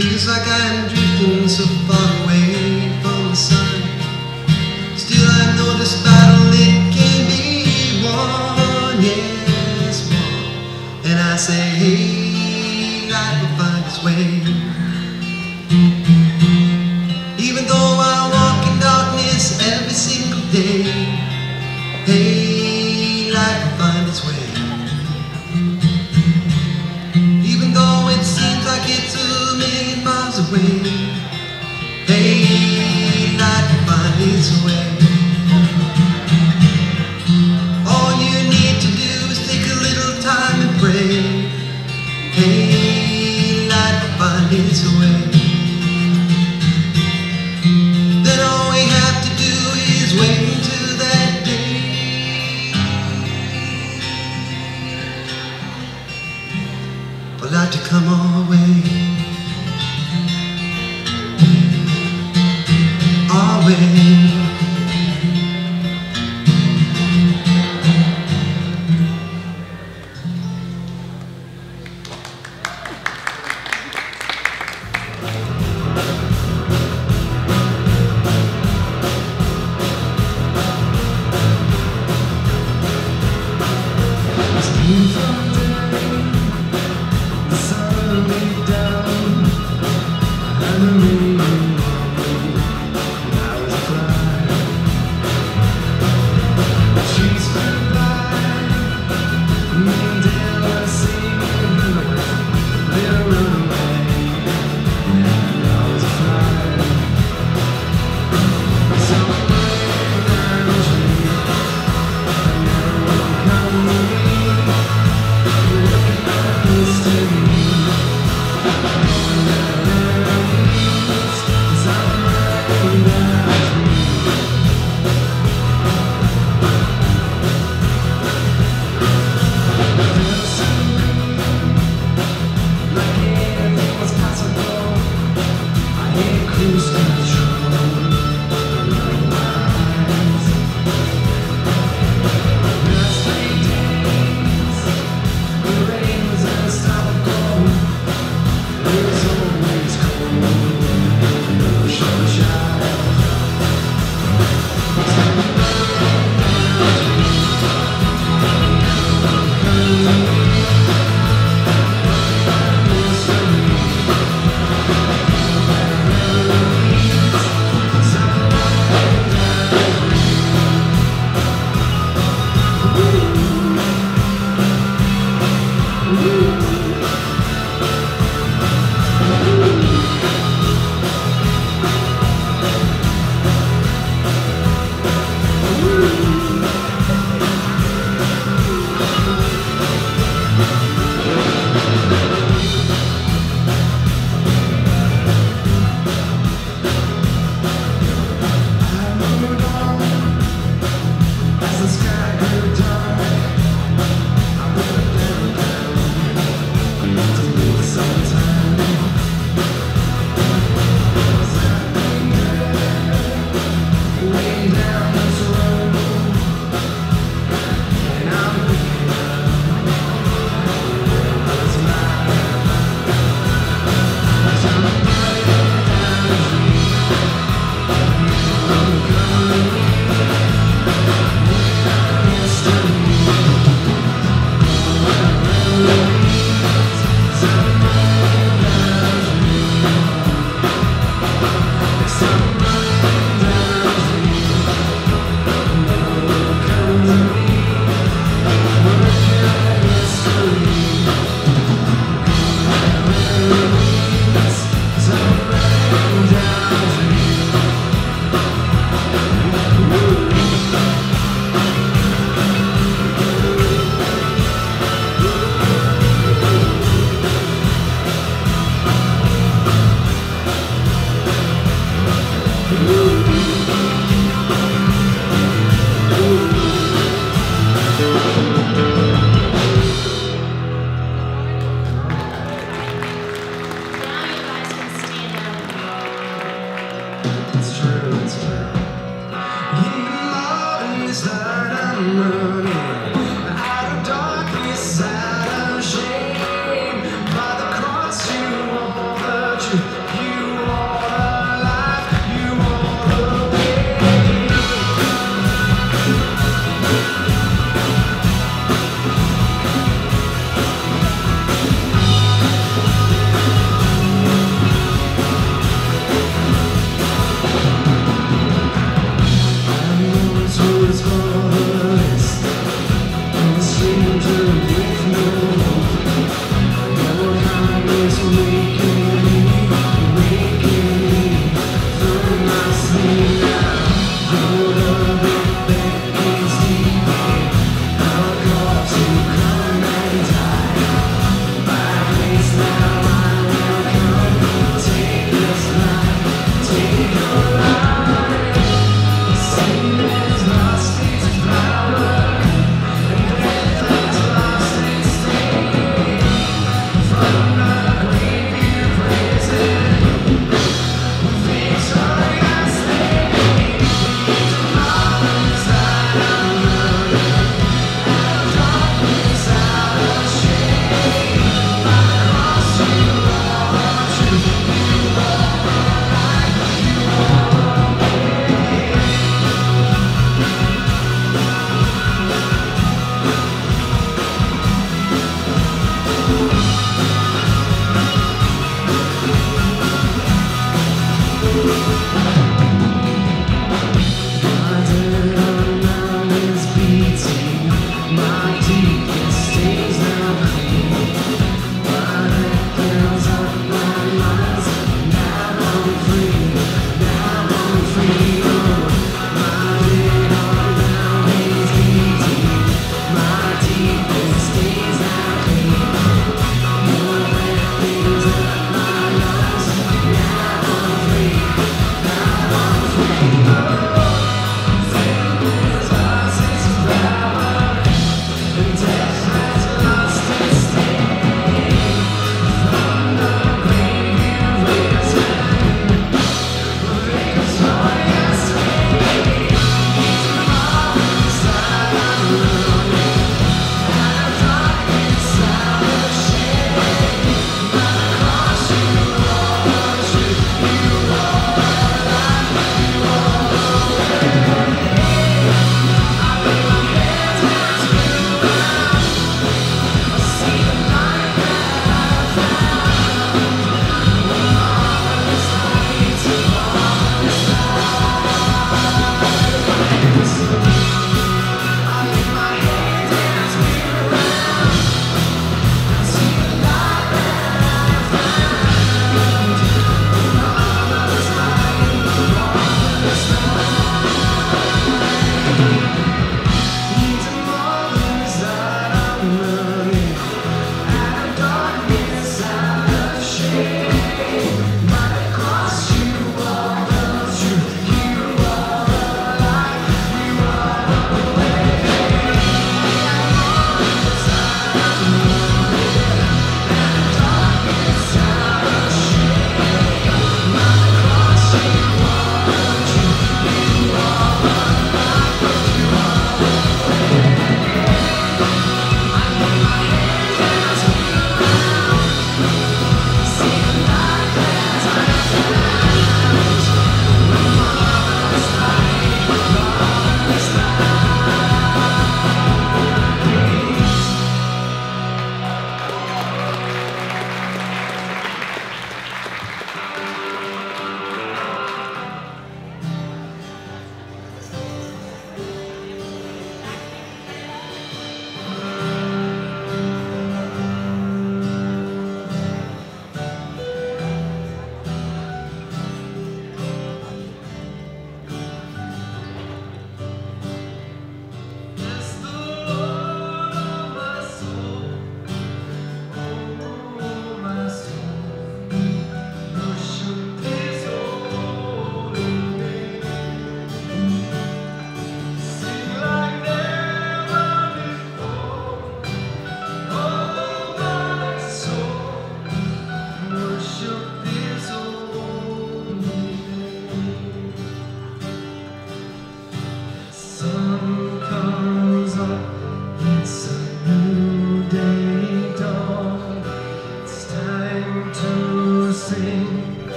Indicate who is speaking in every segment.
Speaker 1: Feels like I'm drifting so far away from the sun. Still I know this battle, it can be won, yes, won. And I say, hey, life will find its way. Even though I walk in darkness every single day, hey, life will find its way. Even though it seems like it's a million miles away, hey, life will find its way. All you need to do is take a little time and pray, hey, life will find its way. Then all we have to do is wait until that day for light to come our way. Our way.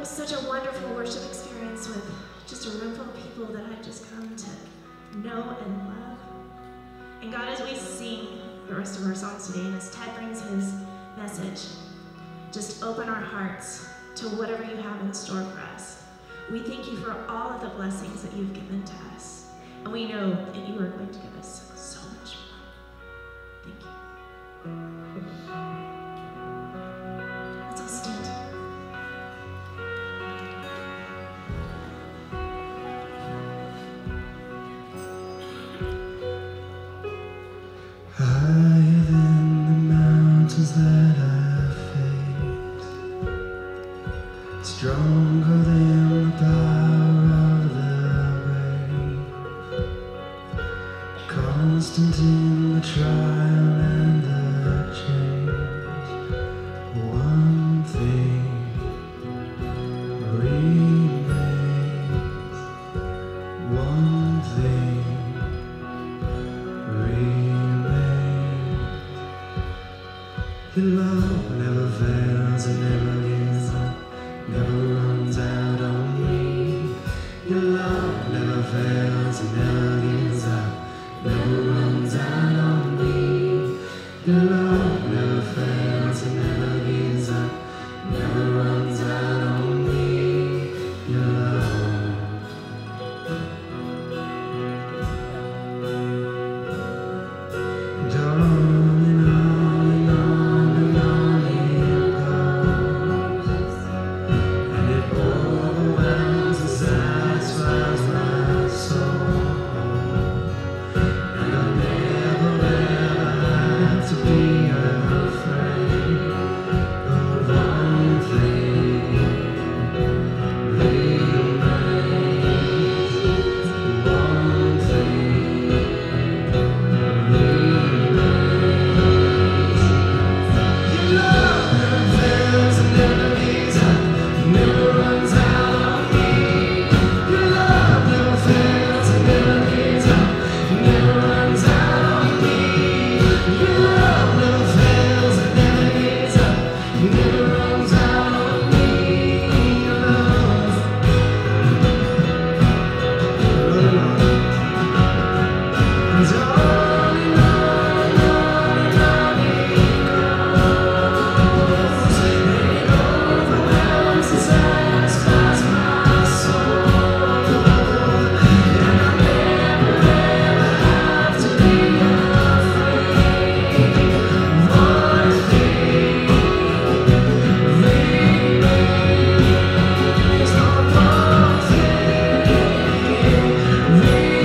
Speaker 2: such a wonderful worship experience with just a room full of people that I've just come to know and love. And God, as we sing the rest of our songs today, and as Ted brings his message, just open our hearts to whatever you have in store for us. We thank you for all of the blessings that you've given to us. And we know that you are going to give us so much more. Thank you. Let's all stand.
Speaker 1: Higher than the mountains that I face, stronger than the power of the rain, constant in the trial and the change. One thing remains, one thing remains. Your love never fails and never gives up, never runs out on me. Your love never fails and never gives up, never runs out on me. Your love never fails and never gives up, never runs out on me. Your love. On and on and on and on it goes, and it overwhelms and satisfies my soul. And I'll never ever have to be afraid of one thing remains, one thing remains. Your love never fails and never gives up, never runs out on me. Your love never fails and never gives up, never runs out on me. Your love never fails and never gives up, never runs out on me. Your love. And on and on and on and on it goes, and it overwhelms and satisfies my soul. And I'll never ever have to be afraid. One thing remains, not one thing remains.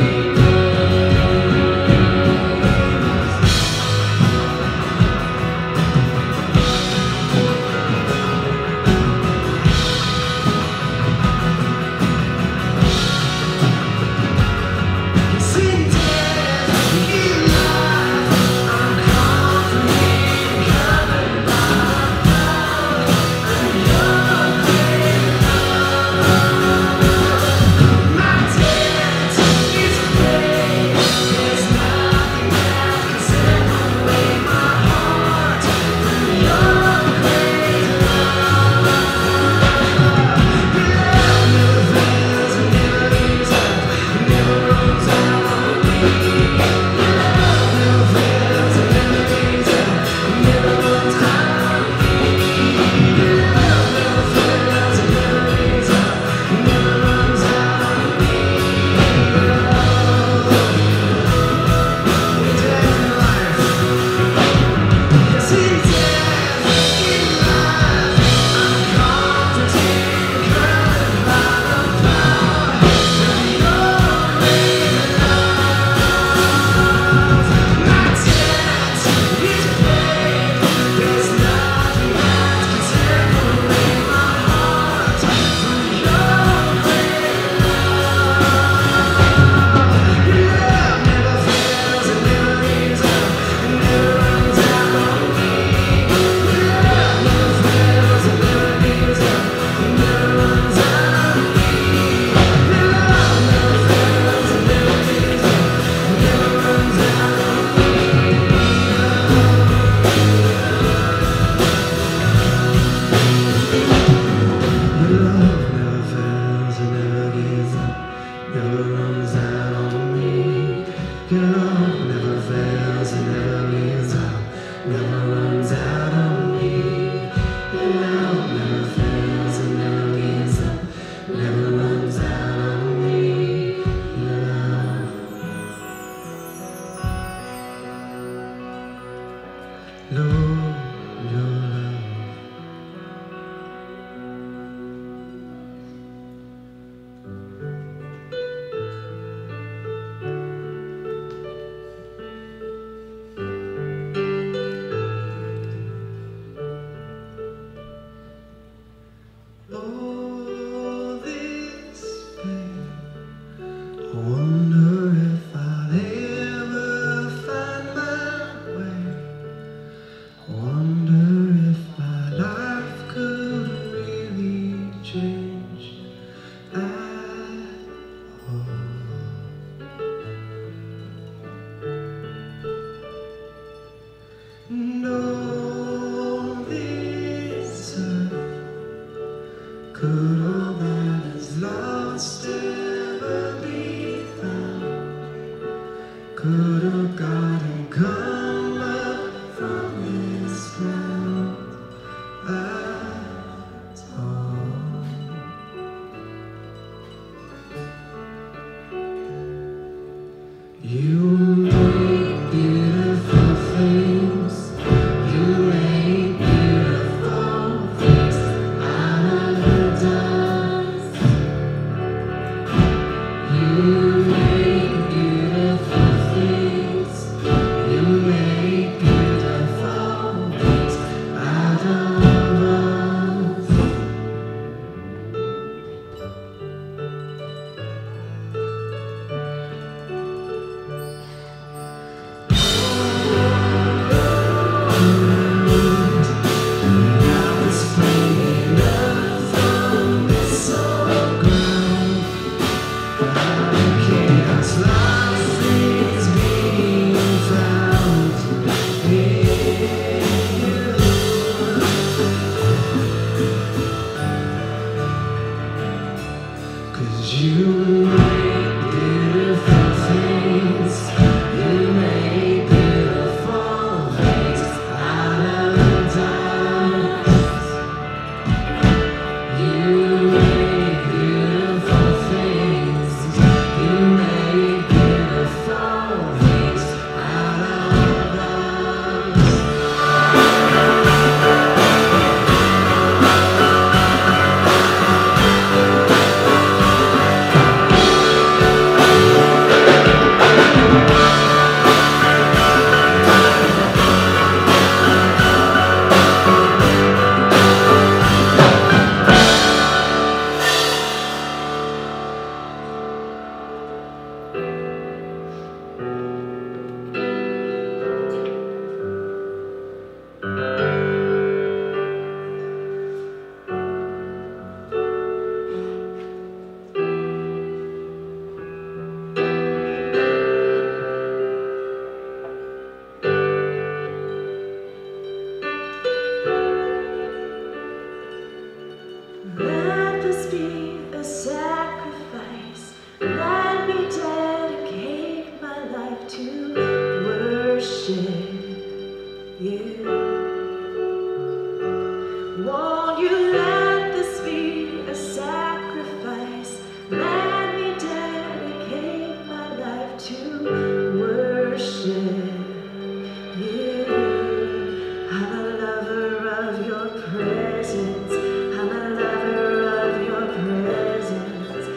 Speaker 1: In death, in life, I'm confident, covered by power and your great love. My debt is paid. There's nothing that can separate my heart from your great love. Your love never fails and never gives up, never runs out on me. Your love never fails and never gives up, never runs out on me. Your love never fails and never gives up, never runs out on me. In death and life, yes, in death, in life, I'm confident, covered by the power of your great love. My debt is paid. There's nothing that can separate my heart from your great love. Your love never fails and never gives up, and never runs out on me. Your love never fails and never gives up, and never runs out on me. Your love never fails and never gives up, and never runs out on me. Lord, your love. Oh, this pain, I wonder if I'll ever find my way. I wonder if my life could really change at all. No, this earth could all that is lost ever be found? Could a garden come up from this ground at all? You make beautiful things. You make beautiful things out of the dust. You make beautiful things. You make beautiful things out of us. Now it's springing up from this old ground. Chaos lost is being found in you. 'Cause you make beautiful things. You make beautiful things out of dust. You make beautiful things. You make beautiful things out of us. Let this be a sacrifice. Let me dedicate my life to worship you. Won't you let this be a sacrifice? Let me dedicate my life to worship you. I'm a lover of your presence. I'm a lover of your presence.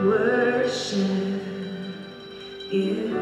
Speaker 2: worship you.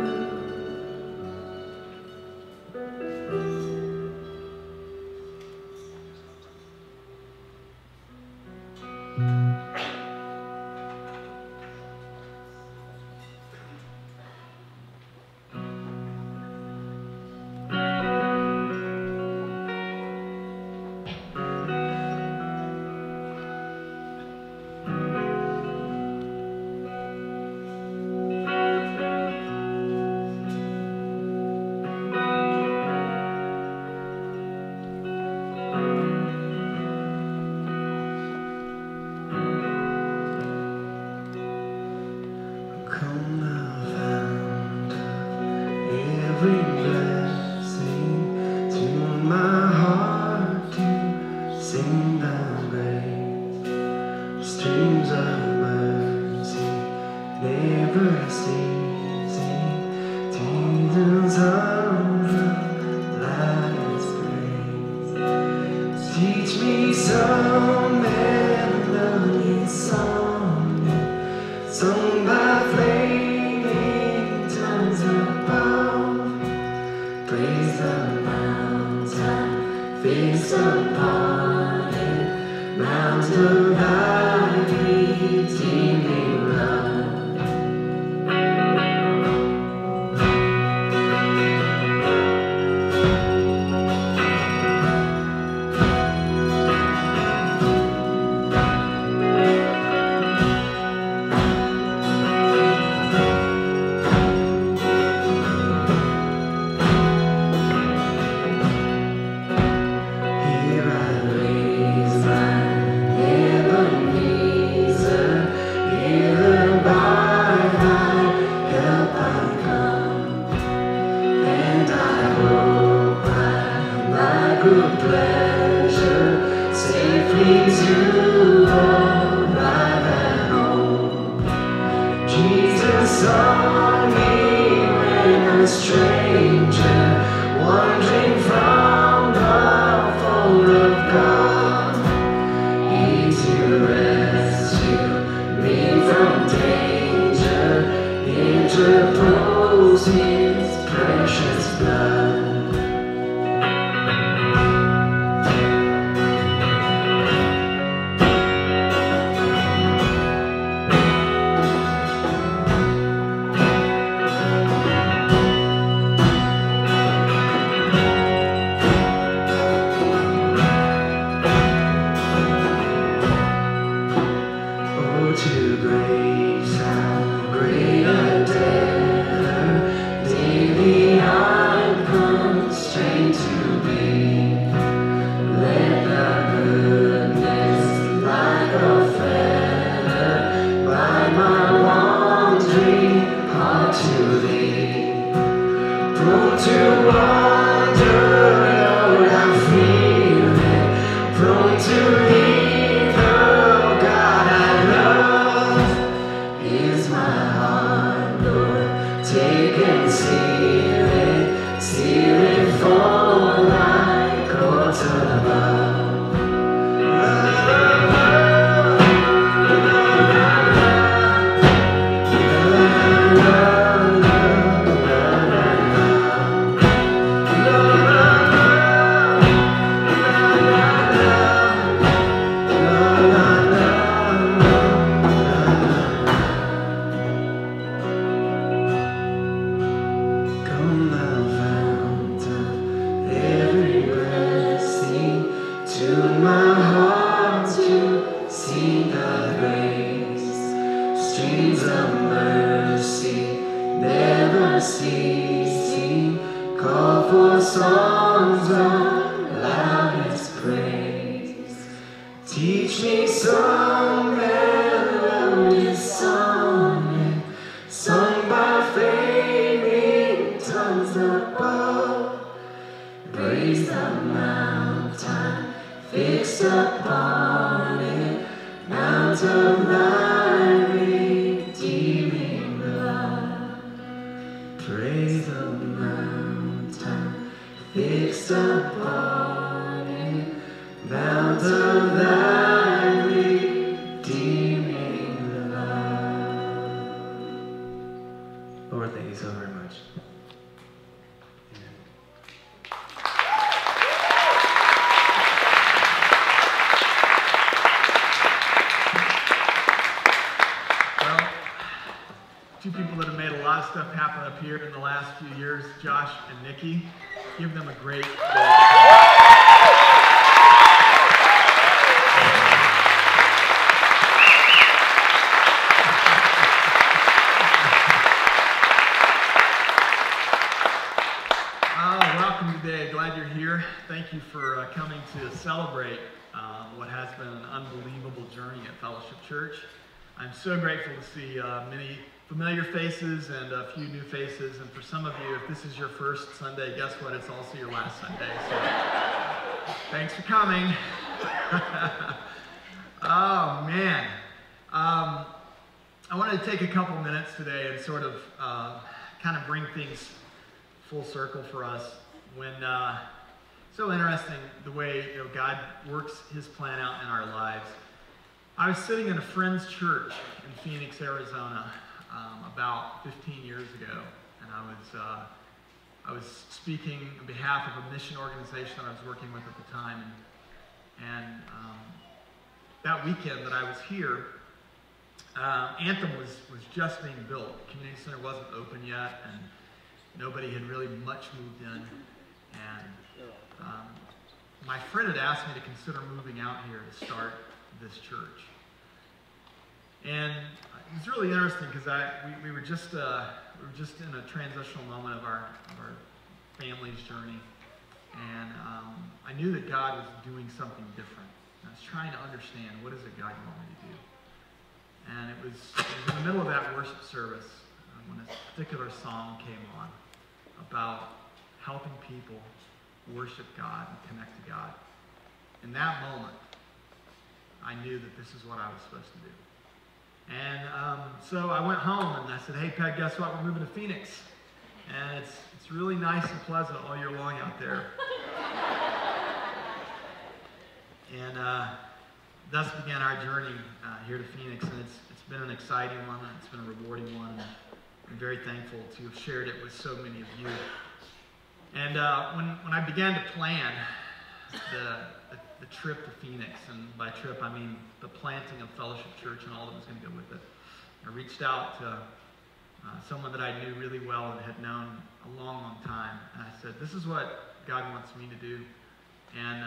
Speaker 1: Mount of thy Thank you so very much.
Speaker 3: Two people that have made a lot of stuff happen up here in the last few years, Josh and Nikki. Give them a great welcome today. Glad you're here. Thank you for coming to celebrate what has been an unbelievable journey at Fellowship Church. I'm so grateful to see many familiar faces and a few new faces. And for some of you, if this is your first Sunday, guess what? It's also your last Sunday. So thanks for coming. Oh, man. I wanted to take a couple minutes today and sort of kind of bring things full circle for us. When so interesting the way God works his plan out in our lives. I was sitting in a friend's church in Phoenix, Arizona, about 15 years ago, and I was speaking on behalf of a mission organization that I was working with at the time, and that weekend that I was here, Anthem was just being built. The community center wasn't open yet, and nobody had really much moved in, and my friend had asked me to consider moving out here to start this church. And it was really interesting because we were just in a transitional moment of our family's journey, and I knew that God was doing something different. And I was trying to understand, what is it God you want me to do? And it was in the middle of that worship service when a particular song came on about helping people worship God and connect to God. In that moment, I knew that this is what I was supposed to do. And so I went home and I said, hey, Peg, guess what? We're moving to Phoenix. And it's really nice and pleasant all year long out there. And thus began our journey here to Phoenix. And it's been an exciting one, and it's been a rewarding one. And I'm very thankful to have shared it with so many of you. And when I began to plan the trip to Phoenix, and by trip I mean the planting of Fellowship Church and all that was going to go with it, I reached out to someone that I knew really well and had known a long, long time, and I said, this is what God wants me to do, and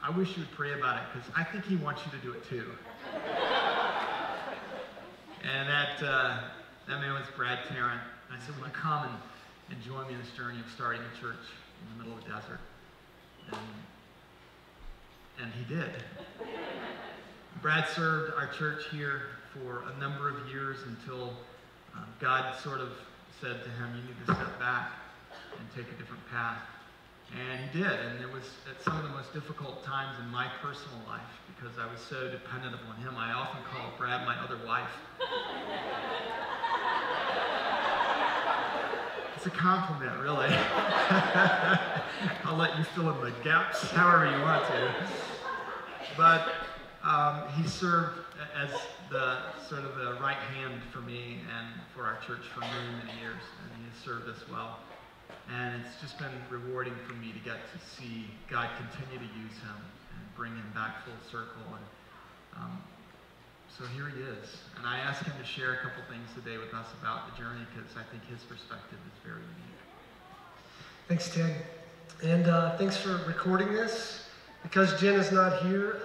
Speaker 3: I wish you would pray about it, because I think he wants you to do it too. And that man was Brad Tarrant. And I said, well, come and join me in this journey of starting a church in the middle of the desert. And he did. Brad served our church here for a number of years until God sort of said to him, you need to step back and take a different path. And he did, and it was at some of the most difficult times in my personal life because I was so dependent upon him. I often call Brad my other wife. It's a compliment, really. I'll let you fill in the gaps however you want to. But he served as the sort of the right hand for me and for our church for many, many years, and he has served us well. And it's just been rewarding for me to get to see God continue to use him and bring him back full circle. And so here he is. And I asked him to share a couple things today with us about the journey because I think his perspective is very unique.
Speaker 4: Thanks, Ted. And thanks for recording this. Because Jen is not here,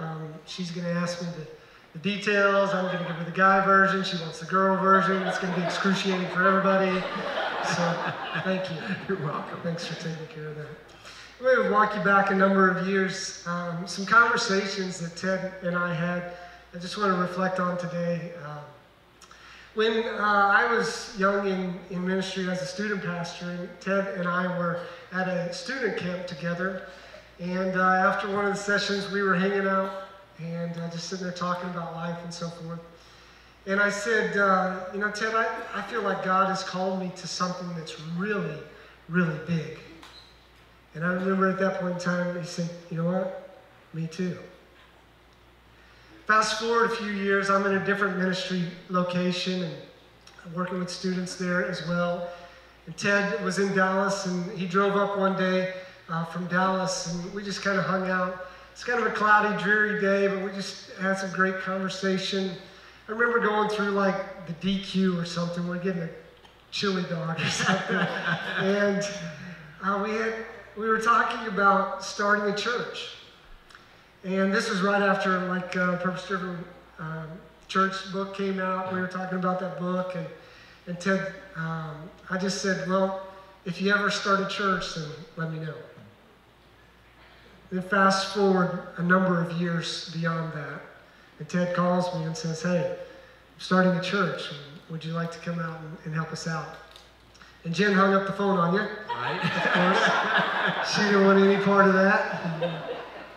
Speaker 4: she's going to ask me the details. I'm going to give her the guy version. She wants the girl version. It's going to be excruciating for everybody. So thank you.
Speaker 3: You're welcome.
Speaker 4: Thanks for taking care of that. I'm going to walk you back a number of years. Some conversations that Ted and I had, I just want to reflect on today. When I was young in ministry as a student pastor, Ted and I were at a student camp together. And after one of the sessions, we were hanging out and just sitting there talking about life and so forth. And I said, you know, Ted, I feel like God has called me to something that's really, really big. And I remember at that point in time, he said, you know what? Me too. Fast forward a few years, I'm in a different ministry location, and working with students there as well. And Ted was in Dallas, and he drove up one day from Dallas, and we just kind of hung out. It's kind of a cloudy, dreary day, but we just had some great conversation. I remember going through like the DQ or something. We're getting a chili dog or something, and we were talking about starting a church. And this was right after like Purpose Driven Church book came out. We were talking about that book, and Ted, I just said, well, if you ever start a church, then let me know. Then fast forward a number of years beyond that, and Ted calls me and says, hey, I'm starting a church. Would you like to come out and help us out? And Jen hung up the phone on you.
Speaker 3: Right.
Speaker 4: Of course. She didn't want any part of that.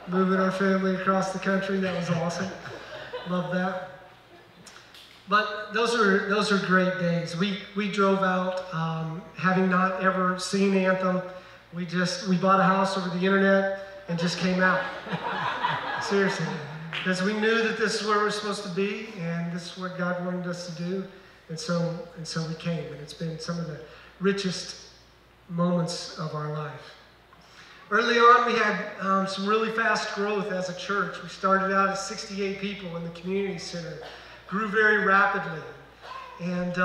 Speaker 4: Moving our family across the country, that was awesome. Love that. But those are great days. We drove out, having not ever seen Anthem. We bought a house over the internet and just came out. Seriously. Because we knew that this is where we're supposed to be, and this is what God wanted us to do. And so we came, and it's been some of the richest moments of our life. Early on, we had some really fast growth as a church. We started out at 68 people in the community center, grew very rapidly, and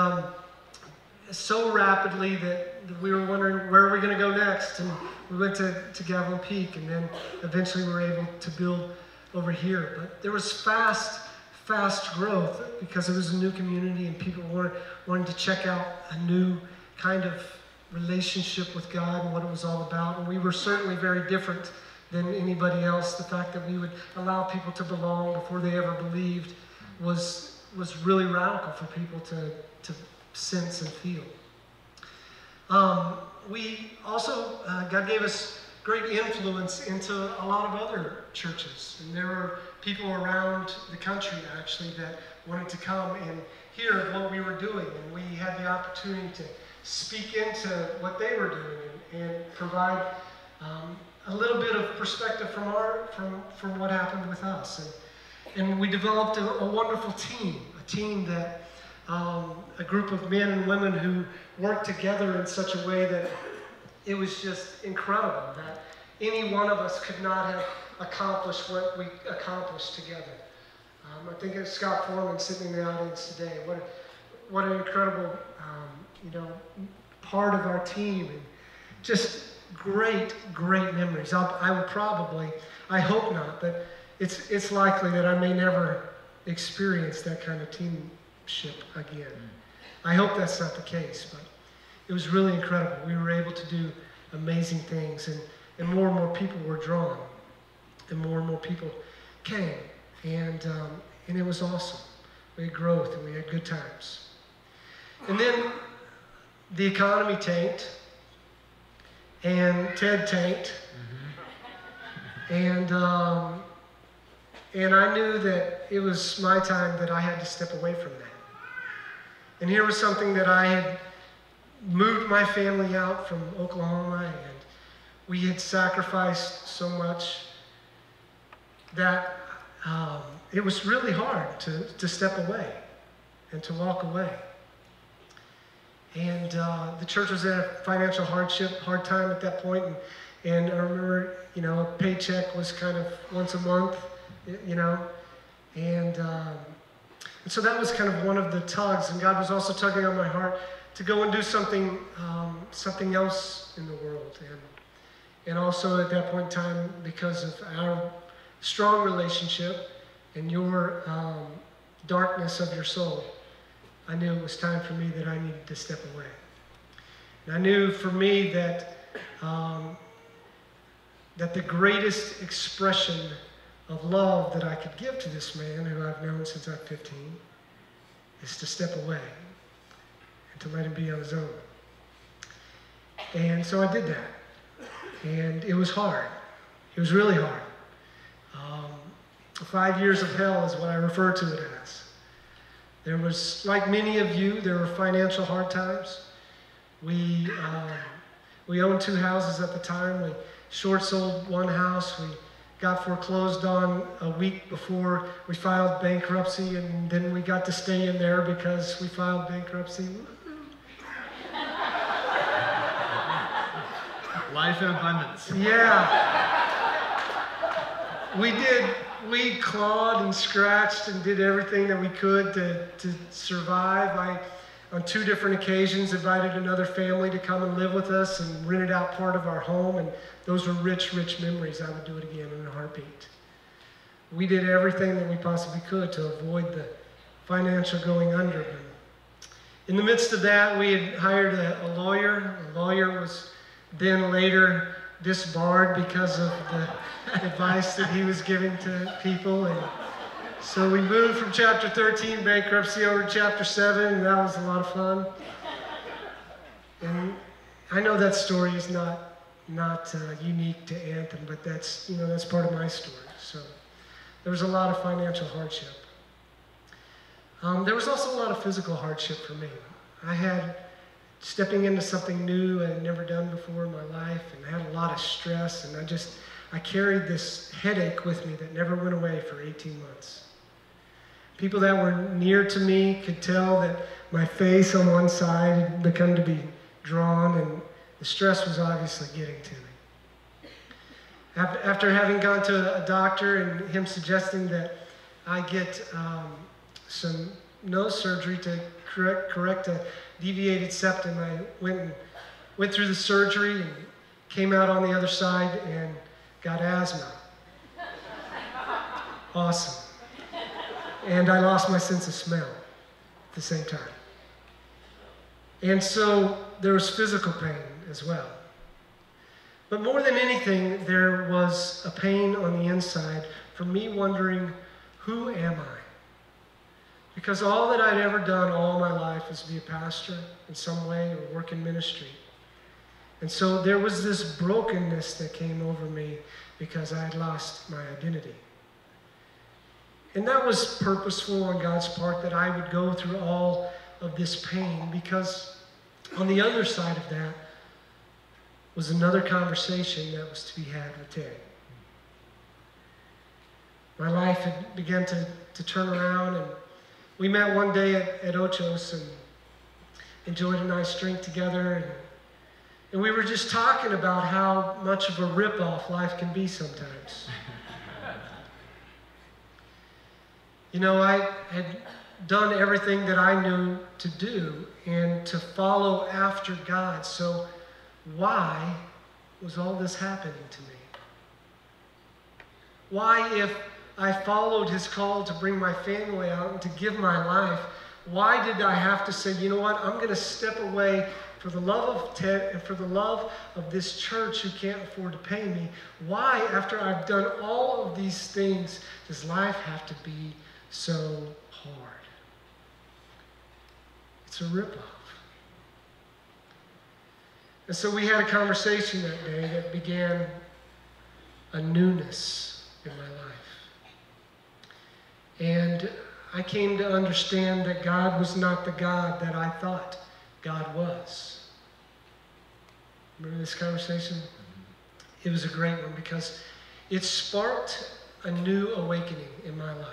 Speaker 4: so rapidly that we were wondering where are we going to go next. And we went to Gavilan Peak, and then eventually we were able to build over here. But there was fast growth because it was a new community, and people wanted to check out a new kind of relationship with God and what it was all about. And we were certainly very different than anybody else. The fact that we would allow people to belong before they ever believed was really radical for people to sense and feel. We also, God gave us great influence into a lot of other churches. And there were people around the country, actually, that wanted to come and hear what we were doing. And we had the opportunity to speak into what they were doing and provide a little bit of perspective from what happened with us. And we developed a wonderful team, a team that a group of men and women who worked together in such a way that it was just incredible, that any one of us could not have accomplished what we accomplished together. I think it's Scott Foreman sitting in the audience today. What an incredible part of our team, and just great memories. I hope not, but it's likely that I may never experience that kind of teamship again. I hope that's not the case, but it was really incredible. We were able to do amazing things, and more people were drawn, and more people came, and it was awesome. We had growth, and we had good times. And then the economy tanked, and Ted tanked, and I knew that it was my time that I had to step away from that. And here was something that I had moved my family out from Oklahoma, and we had sacrificed so much that it was really hard to step away and to walk away. And the church was in a financial hard time at that point, and I remember, a paycheck was kind of once a month, and so that was kind of one of the tugs, and God was also tugging on my heart to go and do something else in the world, and also at that point in time, because of our strong relationship and your darkness of your soul, I knew it was time for me that I needed to step away. And I knew for me that that the greatest expression of love that I could give to this man, who I've known since I was 15, is to step away and to let him be on his own. And so I did that. And it was hard. It was really hard. 5 years of hell is what I refer to it as. There was, like many of you, there were financial hard times. We owned 2 houses at the time. We short sold one house. We got foreclosed on a week before we filed bankruptcy, and then we got to stay in there because we filed bankruptcy.
Speaker 3: Life in abundance.
Speaker 4: Yeah. We clawed and scratched and did everything that we could to survive. I, on 2 different occasions, invited another family to come and live with us and rented out part of our home, and those were rich, rich memories. I would do it again in a heartbeat. We did everything that we possibly could to avoid the financial going under. In the midst of that, we had hired a lawyer. The lawyer was then later disbarred because of the advice that he was giving to people. And so we moved from chapter 13, bankruptcy, over to chapter 7, and that was a lot of fun. And I know that story is not unique to Anthem, but that's part of my story. So there was a lot of financial hardship. There was also a lot of physical hardship for me. I had stepping into something new I had never done before in my life, and I had a lot of stress, and I carried this headache with me that never went away for 18 months. People that were near to me could tell that my face on one side had begun to be drawn, and the stress was obviously getting to me. After having gone to a doctor and him suggesting that I get some nose surgery to correct a deviated septum, I went through the surgery and came out on the other side and got asthma. Awesome. And I lost my sense of smell at the same time. And so there was physical pain as well. But more than anything, there was a pain on the inside for me wondering, who am I? Because all that I'd ever done all my life is be a pastor in some way or work in ministry. And so there was this brokenness that came over me because I had lost my identity. And that was purposeful on God's part, that I would go through all of this pain, because on the other side of that was another conversation that was to be had with Ted. My life had begun to turn around, and we met one day at Ochos and enjoyed a nice drink together, and we were just talking about how much of a ripoff life can be sometimes. I had done everything that I knew to do and to follow after God. So why was all this happening to me? Why, if I followed his call to bring my family out and to give my life, why did I have to say, you know what, I'm going to step away for the love of Ted and for the love of this church who can't afford to pay me? Why, after I've done all of these things, does life have to be so hard? It's a ripoff. And so we had a conversation that day that began a newness in my life. And I came to understand that God was not the God that I thought God was. Remember this conversation? It was a great one because it sparked a new awakening in my life.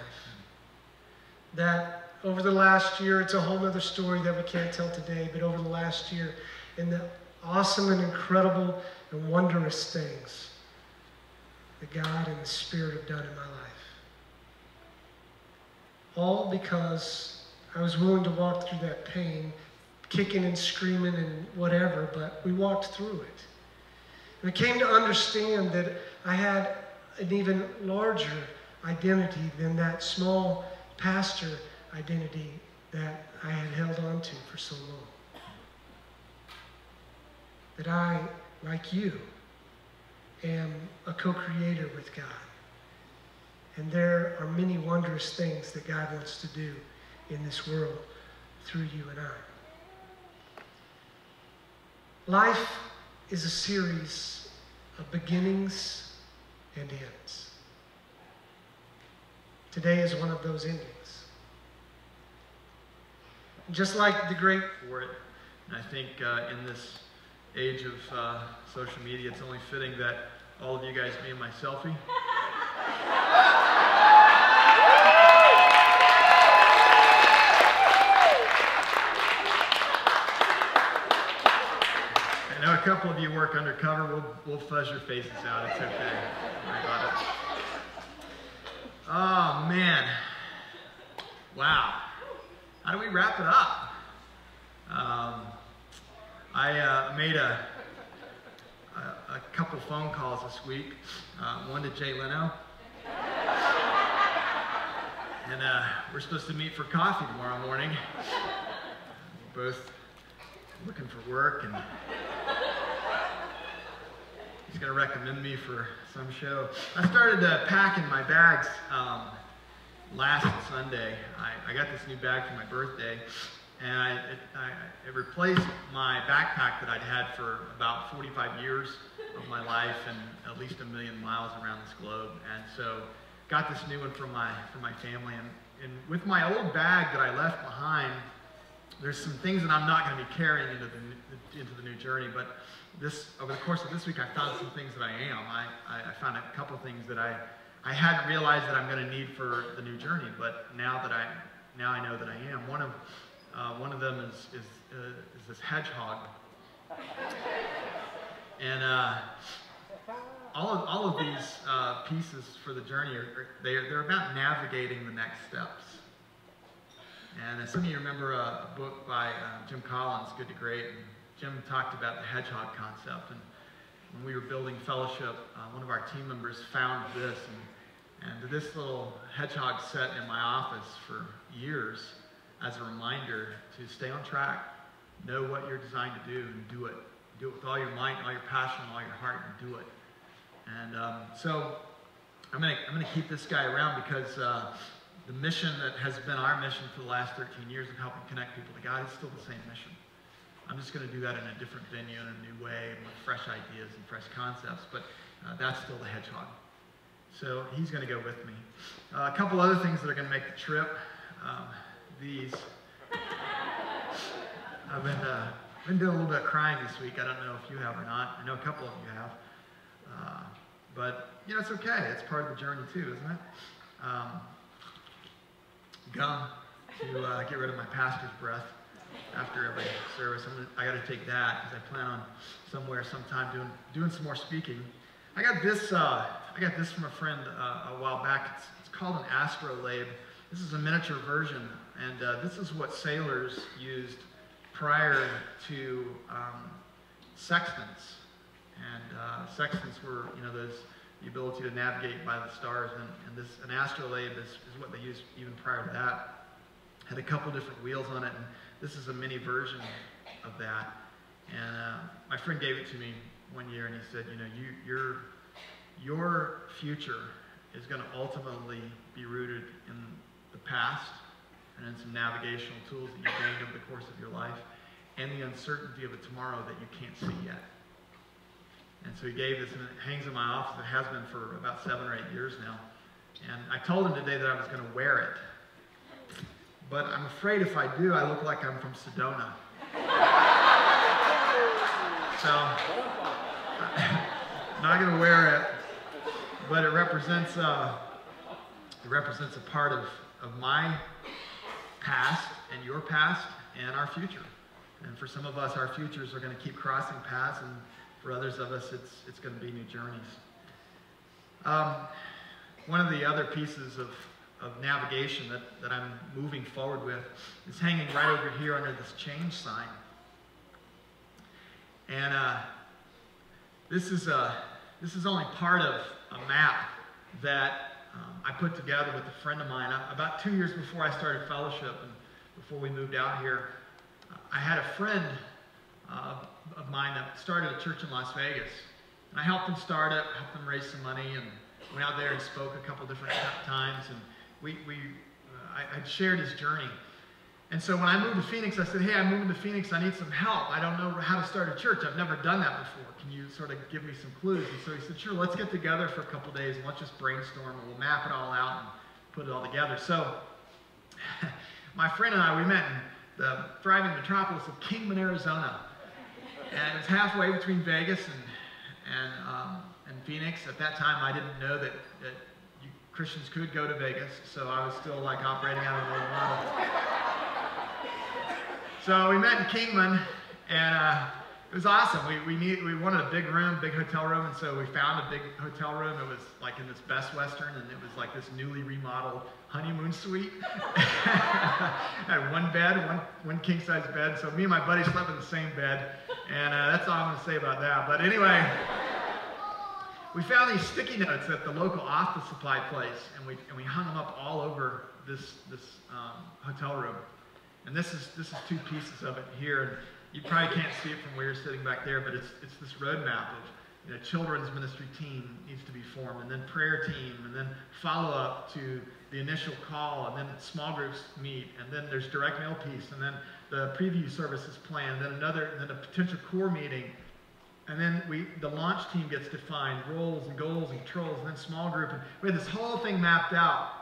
Speaker 4: That over the last year, it's a whole other story that we can't tell today, but over the last year, and the awesome and incredible and wondrous things that God and the Spirit have done in my life. All because I was willing to walk through that pain, kicking and screaming and whatever, but we walked through it. And I came to understand that I had an even larger identity than that small pastor identity that I had held on to for so long. That I, like you, am a co-creator with God. And there are many wondrous things that God wants to do in this world through you and I. Life is a series of beginnings and ends. Today is one of those endings. Just like the great...
Speaker 3: For it. And I think in this age of social media, it's only fitting that all of you guys made my selfie. couple of you work undercover. We'll fuzz your faces out. It's okay. I got it. Oh, man. Wow. How do we wrap it up? I made a couple phone calls this week. One to Jay Leno. And we're supposed to meet for coffee tomorrow morning. We're both looking for work, and he's going to recommend me for some show. I started packing my bags last Sunday. I got this new bag for my birthday, and it replaced my backpack that I'd had for about 45 years of my life and at least 1 million miles around this globe. And so got this new one for my family. And with my old bag that I left behind, there's some things that I'm not going to be carrying into the new journey, but over the course of this week, I found some things that I am. I found a couple of things that I hadn't realized that I'm going to need for the new journey, but now I know that I am. One of them is this hedgehog, and all of these pieces for the journey they're about navigating the next steps. And some of you remember a book by Jim Collins, Good to Great. And Jim talked about the hedgehog concept. And when we were building fellowship, one of our team members found this. And this little hedgehog sat in my office for years as a reminder to stay on track, know what you're designed to do, and do it. Do it with all your might, all your passion, all your heart, and do it. And so I'm gonna keep this guy around because the mission that has been our mission for the last 13 years of helping connect people to God is still the same mission. I'm just going to do that in a different venue, in a new way, and with fresh ideas and fresh concepts, but that's still the hedgehog. So he's going to go with me. A couple other things that are going to make the trip. These. I've been doing a little bit of crying this week. I don't know if you have or not. I know a couple of you have. But, you know, it's okay. It's part of the journey too, isn't it? Gum to get rid of my pastor's breath after every service. I got to take that because I plan on sometime doing some more speaking. I got this from a friend a while back. It's called an astrolabe. This is a miniature version, and this is what sailors used prior to sextants. And sextants were, the ability to navigate by the stars, and an astrolabe is what they used even prior to that. Had a couple different wheels on it, and this is a mini version of that. And my friend gave it to me one year, and he said, your future is going to ultimately be rooted in the past and in some navigational tools that you gained over the course of your life, and the uncertainty of a tomorrow that you can't see yet. And so he gave this, and it hangs in my office. It has been for about 7 or 8 years now. And I told him today that I was going to wear it. But I'm afraid if I do, I look like I'm from Sedona. So, I'm not going to wear it, but it represents a part of my past and your past and our future. And for some of us, our futures are going to keep crossing paths, and for others of us, it's going to be new journeys. One of the other pieces of navigation that I'm moving forward with is hanging right over here under this change sign. And this is only part of a map that I put together with a friend of mine. About 2 years before I started fellowship and before we moved out here, I had a friend of mine that started a church in Las Vegas. And I helped him start it, helped him raise some money, and went out there and spoke a couple different times. And I shared his journey. And so when I moved to Phoenix, I said, hey, I'm moving to Phoenix. I need some help. I don't know how to start a church. I've never done that before. Can you sort of give me some clues? And so he said, sure, let's get together for a couple days and let's just brainstorm and we'll map it all out and put it all together. So my friend and I, we met in the thriving metropolis of Kingman, Arizona. And it was halfway between Vegas and Phoenix. At that time, I didn't know that Christians could go to Vegas, so I was still like operating out of the old model. So we met in Kingman, and It was awesome. We wanted a big room, big hotel room, and so we found a big hotel room. It was like in this Best Western, and it was like this newly remodeled honeymoon suite. Had one bed, one king-size bed, so me and my buddy slept in the same bed, and that's all I'm going to say about that. But anyway, we found these sticky notes at the local office supply place, and we hung them up all over this hotel room. And this is two pieces of it here. And you probably can't see it from where you're sitting back there, but it's this roadmap of children's ministry team needs to be formed, and then prayer team, and then follow up to the initial call, and then small groups meet, and then there's direct mail piece, and then the preview services plan, and then a potential core meeting, and then the launch team gets defined, roles and goals and controls, and then small group, and we had this whole thing mapped out.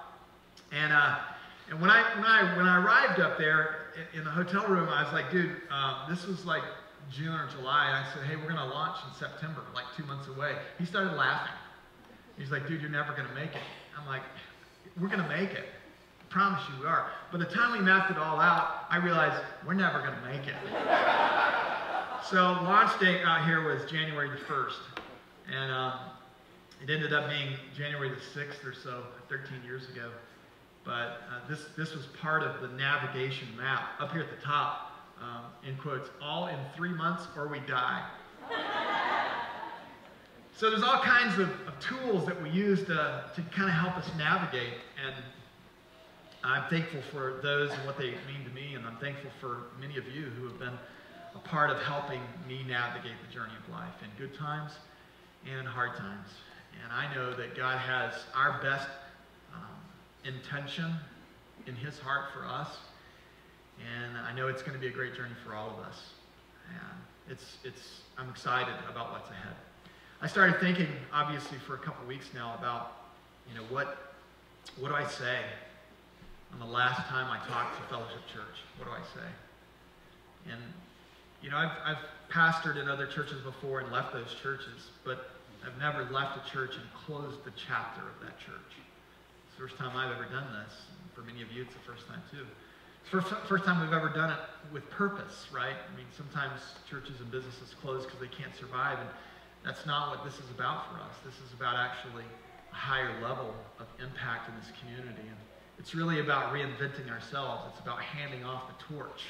Speaker 3: And when I arrived up there in the hotel room, I was like, dude, this was like June or July. And I said, hey, we're going to launch in September, like 2 months away. He started laughing. He's like, dude, you're never going to make it. I'm like, we're going to make it. I promise you we are. By the time we mapped it all out, I realized we're never going to make it. So launch date out here was January the 1st. And it ended up being January the 6th or so, 13 years ago. But this was part of the navigation map. Up here at the top, in quotes, all in 3 months or we die. So there's all kinds of tools that we use to kind of help us navigate. And I'm thankful for those and what they mean to me. And I'm thankful for many of you who have been a part of helping me navigate the journey of life in good times and hard times. And I know that God has our best intention in his heart for us, and I know it's going to be a great journey for all of us, and I'm excited about what's ahead. I started thinking, obviously, for a couple weeks now about, what do I say on the last time I talked to Fellowship Church? What do I say? And I've pastored in other churches before and left those churches, but I've never left a church and closed the chapter of that church. First time I've ever done this. For many of you, it's the first time too. It's the first time we've ever done it with purpose, right? I mean, sometimes churches and businesses close because they can't survive, and that's not what this is about for us. This is about actually a higher level of impact in this community. And it's really about reinventing ourselves. It's about handing off the torch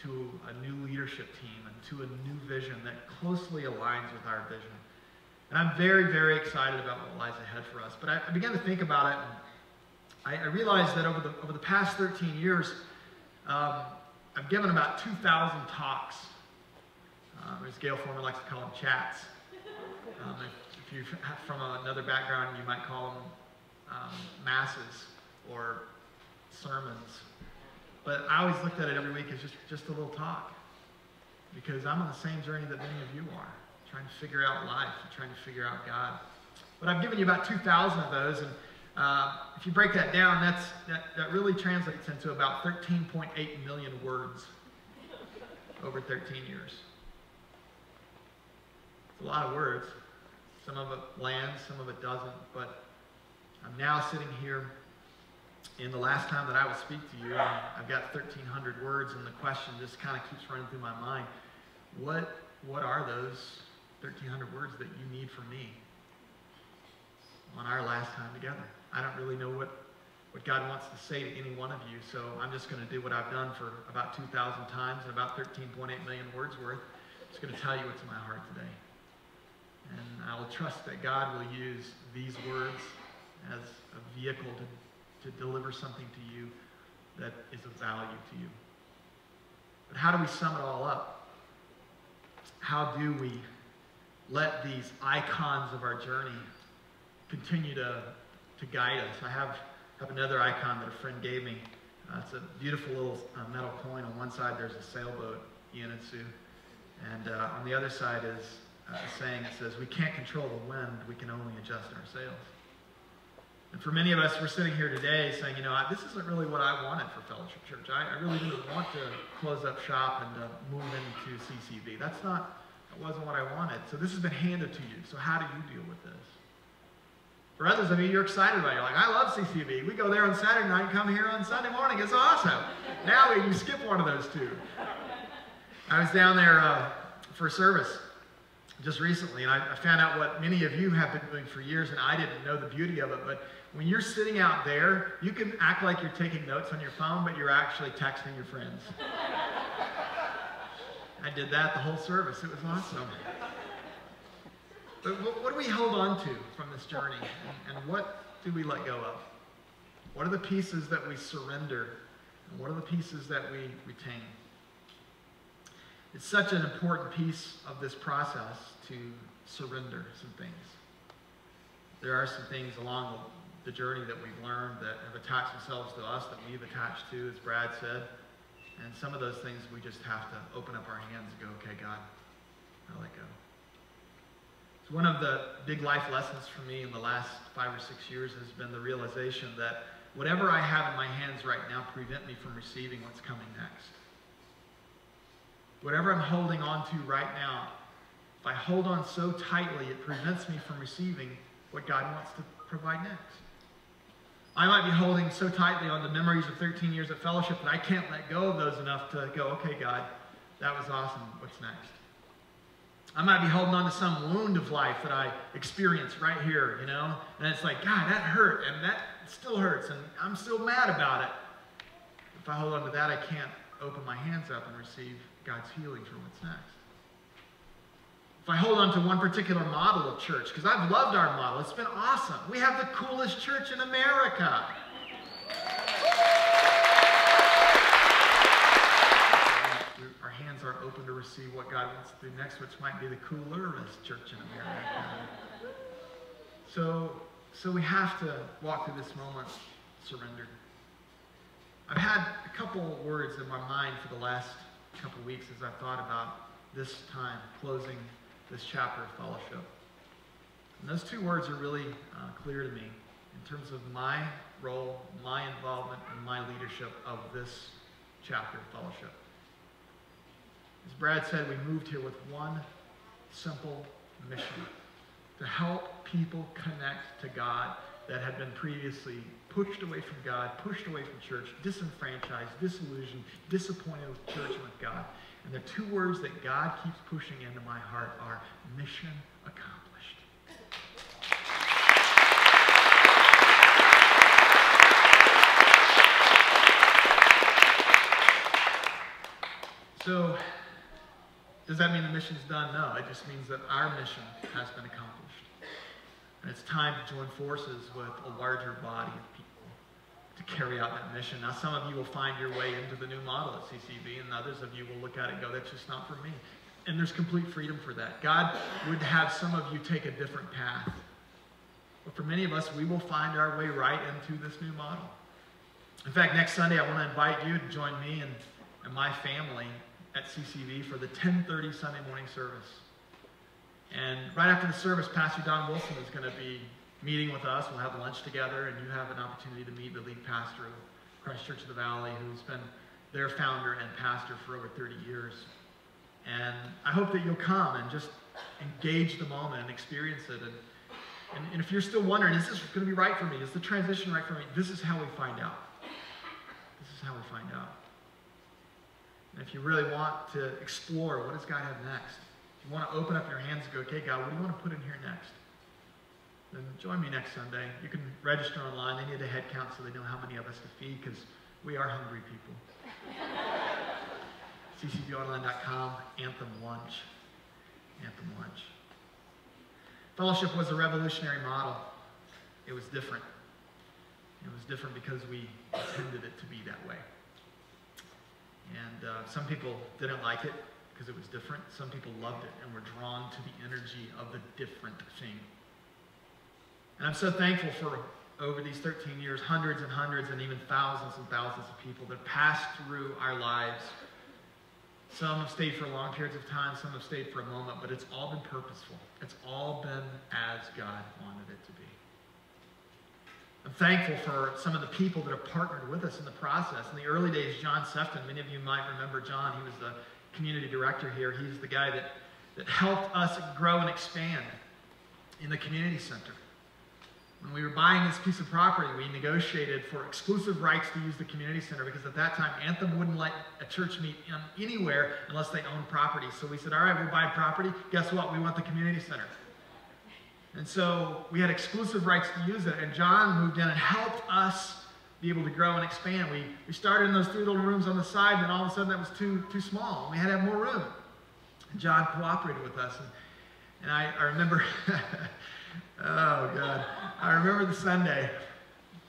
Speaker 3: to a new leadership team and to a new vision that closely aligns with our vision. And I'm very, very excited about what lies ahead for us. But I began to think about it, and I realized that over the past 13 years, I've given about 2,000 talks. As Gail Foreman likes to call them, chats. If you're from another background, you might call them masses or sermons. But I always looked at it every week as just a little talk, because I'm on the same journey that many of you are, trying to figure out life, and trying to figure out God. But I've given you about 2,000 of those, and if you break that down, that really translates into about 13.8 million words over 13 years. It's a lot of words. Some of it lands, some of it doesn't, but I'm now sitting here, and the last time that I will speak to you, I've got 1,300 words, and the question just kind of keeps running through my mind. What are those 1,300 words that you need from me on our last time together? I don't really know what God wants to say to any one of you, so I'm just going to do what I've done for about 2,000 times and about 13.8 million words worth. I'm just going to tell you what's in my heart today. And I will trust that God will use these words as a vehicle to deliver something to you that is of value to you. But how do we sum it all up? How do we let these icons of our journey continue to guide us? I have another icon that a friend gave me. It's a beautiful little metal coin. On one side there's a sailboat, Ianitsu, and on the other side is a saying that says, we can't control the wind, we can only adjust our sails. And for many of us, we're sitting here today saying, this isn't really what I wanted for Fellowship Church. I really didn't want to close up shop and move into CCV. That wasn't what I wanted. So this has been handed to you. So how do you deal with this? For others of you, you're excited about it. You're like, I love CCV. We go there on Saturday night and come here on Sunday morning. It's awesome. Now we can skip one of those two. I was down there for service just recently, and I found out what many of you have been doing for years, and I didn't know the beauty of it, but when you're sitting out there, you can act like you're taking notes on your phone, but you're actually texting your friends. I did that the whole service. It was awesome. But what do we hold on to from this journey? And what do we let go of? What are the pieces that we surrender? And what are the pieces that we retain? It's such an important piece of this process to surrender some things. There are some things along the journey that we've learned that have attached themselves to us, that we've attached to, as Brad said. And some of those things we just have to open up our hands and go, okay, God, I'll let go. So one of the big life lessons for me in the last 5 or 6 years has been the realization that whatever I have in my hands right now prevent me from receiving what's coming next. Whatever I'm holding on to right now, if I hold on so tightly, it prevents me from receiving what God wants to provide next. I might be holding so tightly on the memories of 13 years of fellowship that I can't let go of those enough to go, okay, God, that was awesome. What's next? I might be holding on to some wound of life that I experienced right here, you know? And it's like, God, that hurt, and that still hurts, and I'm still mad about it. If I hold on to that, I can't open my hands up and receive God's healing for what's next. If I hold on to one particular model of church, because I've loved our model, it's been awesome. We have the coolest church in America. Our hands aren't open to receive what God wants to do next, which might be the coolerest church in America. So we have to walk through this moment surrendered. I've had a couple words in my mind for the last couple weeks as I've thought about this time, closing this chapter of fellowship. And those two words are really clear to me in terms of my role, my involvement, and my leadership of this chapter of fellowship. As Brad said, we moved here with one simple mission: to help people connect to God that had been previously pushed away from God, pushed away from church, disenfranchised, disillusioned, disappointed with church and with God. And the two words that God keeps pushing into my heart are mission accomplished. So, does that mean the mission's done? No, it just means that our mission has been accomplished. And it's time to join forces with a larger body of people to carry out that mission. Now, some of you will find your way into the new model at CCV, and others of you will look at it and go, that's just not for me. And there's complete freedom for that. God would have some of you take a different path. But for many of us, we will find our way right into this new model. In fact, next Sunday, I want to invite you to join me and my family at CCV for the 10:30 Sunday morning service. And right after the service, Pastor Don Wilson is going to be meeting with us. We'll have lunch together, and you have an opportunity to meet the lead pastor of Christ Church of the Valley, who's been their founder and pastor for over 30 years. And I hope that you'll come and just engage the moment and experience it. And if you're still wondering, is this going to be right for me? Is the transition right for me? This is how we find out. This is how we find out. And if you really want to explore, what does God have next? If you want to open up your hands and go, okay, God, what do you want to put in here next? Then join me next Sunday. You can register online. They need a head count so they know how many of us to feed, because we are hungry people. ccbonline.com, Anthem Lunch. Anthem Lunch. Fellowship was a revolutionary model. It was different. It was different because we intended it to be that way. And some people didn't like it because it was different. Some people loved it and were drawn to the energy of the different thing. And I'm so thankful for, over these 13 years, hundreds and hundreds and even thousands and thousands of people that passed through our lives. Some have stayed for long periods of time, some have stayed for a moment, but it's all been purposeful. It's all been as God wanted it to be. I'm thankful for some of the people that have partnered with us in the process. In the early days, John Sefton, many of you might remember John. He was the community director here. He's the guy that helped us grow and expand in the community center. When we were buying this piece of property, we negotiated for exclusive rights to use the community center because at that time, Anthem wouldn't let a church meet anywhere unless they owned property. So we said, all right, we're buying property. Guess what? We want the community center. And so we had exclusive rights to use it. And John moved in and helped us be able to grow and expand. We started in those 3 little rooms on the side, and then all of a sudden that was too small. We had to have more room. And John cooperated with us. And I remember... Oh, God. I remember the Sunday.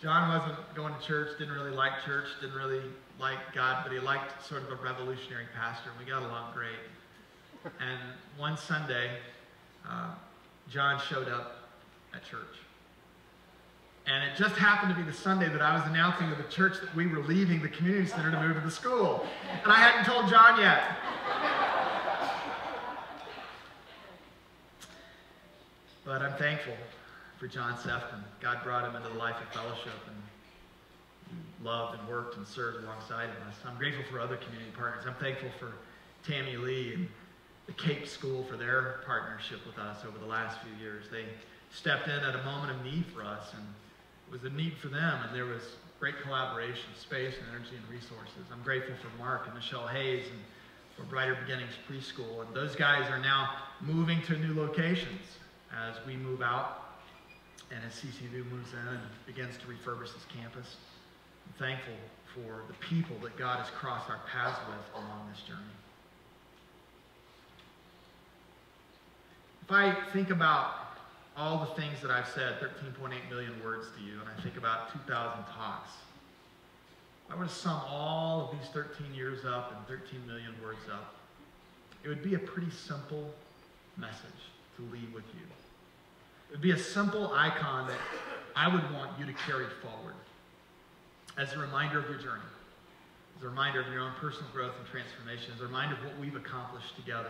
Speaker 3: John wasn't going to church, didn't really like church, didn't really like God, but he liked sort of a revolutionary pastor, and we got along great. And one Sunday, John showed up at church. And it just happened to be the Sunday that I was announcing to the church that we were leaving the community center to move to the school. And I hadn't told John yet. But I'm thankful for John Sefton. God brought him into the life of fellowship and loved and worked and served alongside of us. I'm grateful for other community partners. I'm thankful for Tammy Lee and the Cape School for their partnership with us over the last few years. They stepped in at a moment of need for us, and it was a need for them, and there was great collaboration, space, and energy, and resources. I'm grateful for Mark and Michelle Hayes and for Brighter Beginnings Preschool, and those guys are now moving to new locations as we move out and as CCV moves in and begins to refurbish this campus. I'm thankful for the people that God has crossed our paths with along this journey. If I think about all the things that I've said, 13.8 million words to you, and I think about 2,000 talks, if I were to sum all of these 13 years up and 13 million words up, it would be a pretty simple message to leave with you. It would be a simple icon that I would want you to carry forward as a reminder of your journey, as a reminder of your own personal growth and transformation, as a reminder of what we've accomplished together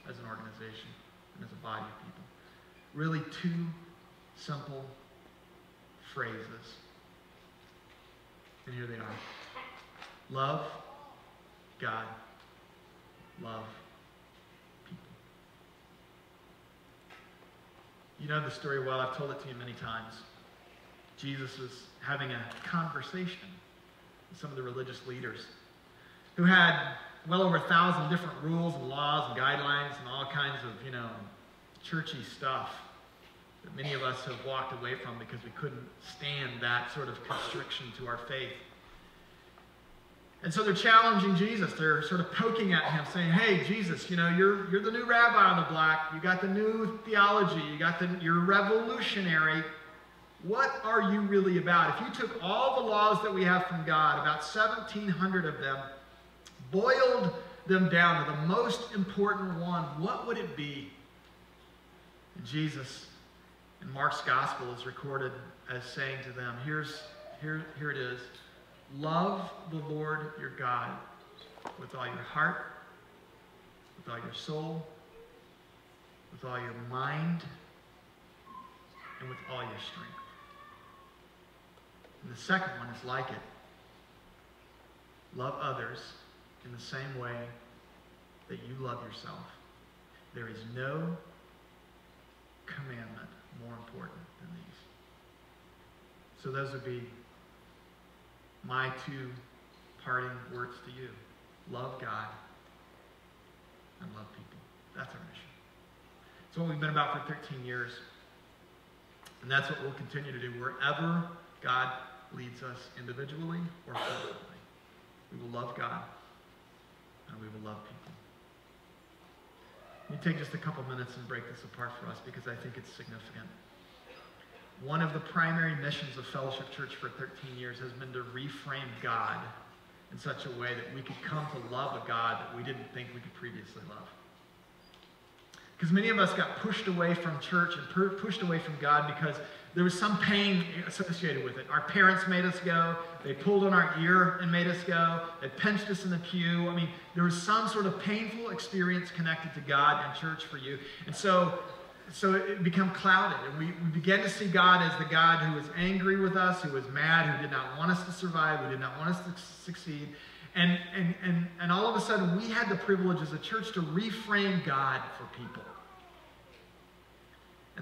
Speaker 3: as an organization and as a body of people. Really 2 simple phrases. And here they are. Love God, love people. You know the story well. I've told it to you many times. Jesus was having a conversation with some of the religious leaders who had well over 1,000 different rules and laws and guidelines and all kinds of, churchy stuff that many of us have walked away from because we couldn't stand that sort of constriction to our faith. And so they're challenging Jesus. They're sort of poking at him, saying, hey, Jesus, you're the new rabbi on the block. You got the new theology. You're revolutionary. What are you really about? If you took all the laws that we have from God, about 1,700 of them, boiled them down to the most important one, what would it be? And Jesus, in Mark's gospel, is recorded as saying to them, here it is. Love the Lord your God with all your heart, with all your soul, with all your mind, and with all your strength. And the second one is like it. Love others in the same way that you love yourself. There is no commandment more important than these. So those would be my 2 parting words to you. Love God and love people. That's our mission. It's what we've been about for 13 years. And that's what we'll continue to do wherever God leads us, individually or corporately. We will love God and we will love people. Let me take just a couple minutes and break this apart for us because I think it's significant. One of the primary missions of Fellowship Church for 13 years has been to reframe God in such a way that we could come to love a God that we didn't think we could previously love. Because many of us got pushed away from church and pushed away from God because there was some pain associated with it. Our parents made us go. They pulled on our ear and made us go. They pinched us in the pew. I mean, there was some sort of painful experience connected to God and church for you. And so it became clouded. And we began to see God as the God who was angry with us, who was mad, who did not want us to survive, who did not want us to succeed. And all of a sudden, we had the privilege as a church to reframe God for people.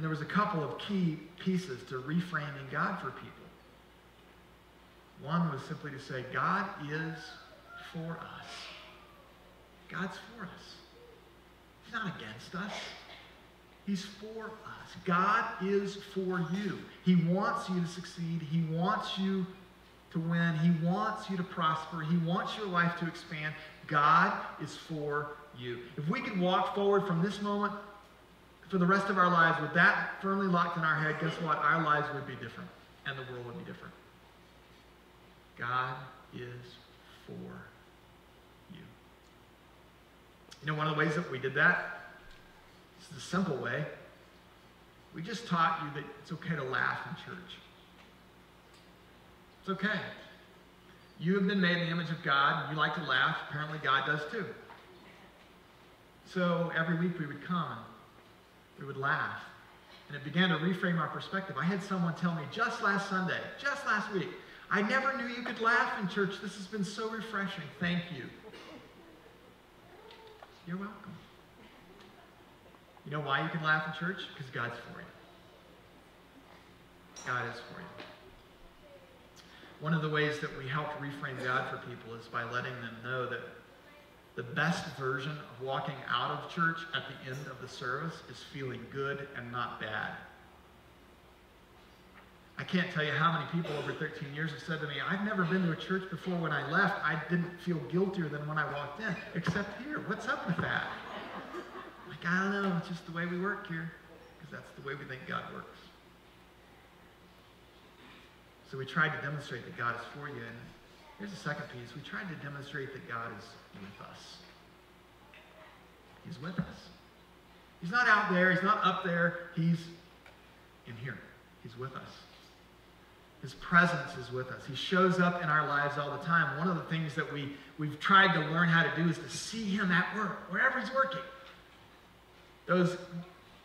Speaker 3: And there was a couple of key pieces to reframing God for people. One was simply to say, God is for us. God's for us. He's not against us. He's for us. God is for you. He wants you to succeed. He wants you to win. He wants you to prosper. He wants your life to expand. God is for you. If we could walk forward from this moment for the rest of our lives with that firmly locked in our head, guess what? Our lives would be different, and the world would be different. God is for you. You know, one of the ways that we did that, this is a simple way. We just taught you that it's okay to laugh in church. It's okay. You have been made in the image of God, and you like to laugh. Apparently God does too. So every week we would come and we would laugh. And it began to reframe our perspective. I had someone tell me just last Sunday, just last week, I never knew you could laugh in church. This has been so refreshing. Thank you. You're welcome. You know why you can laugh in church? Because God's for you. God is for you. One of the ways that we help reframe God for people is by letting them know that the best version of walking out of church at the end of the service is feeling good and not bad. I can't tell you how many people over 13 years have said to me, I've never been to a church before. When I left, I didn't feel guiltier than when I walked in, except here. What's up with that? Like, I don't know. It's just the way we work here, because that's the way we think God works. So we tried to demonstrate that God is for you. And here's the second piece. We tried to demonstrate that God is with us. He's with us. He's not out there. He's not up there. He's in here. He's with us. His presence is with us. He shows up in our lives all the time. One of the things that we've tried to learn how to do is to see him at work, wherever he's working. Those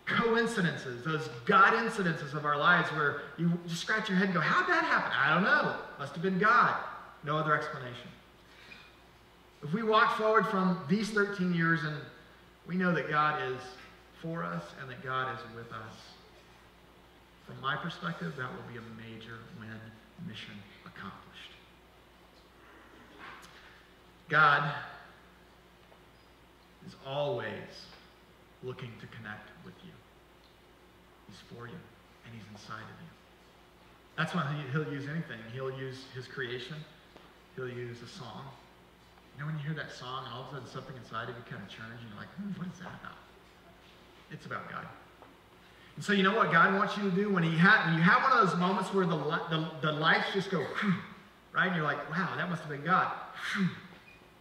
Speaker 3: coincidences, those God incidences of our lives where you just scratch your head and go, how'd that happen? I don't know. Must have been God. No other explanation. If we walk forward from these 13 years and we know that God is for us and that God is with us, from my perspective, that will be a major win, mission accomplished. God is always looking to connect with you. He's for you, and he's inside of you. That's why he'll use anything. He'll use his creation. He'll use a song. You know when you hear that song, and all of a sudden something inside of you kind of churns, and you're like, what is that about? It's about God. And so you know what God wants you to do when you have one of those moments where the lights just go, right? And you're like, wow, that must have been God.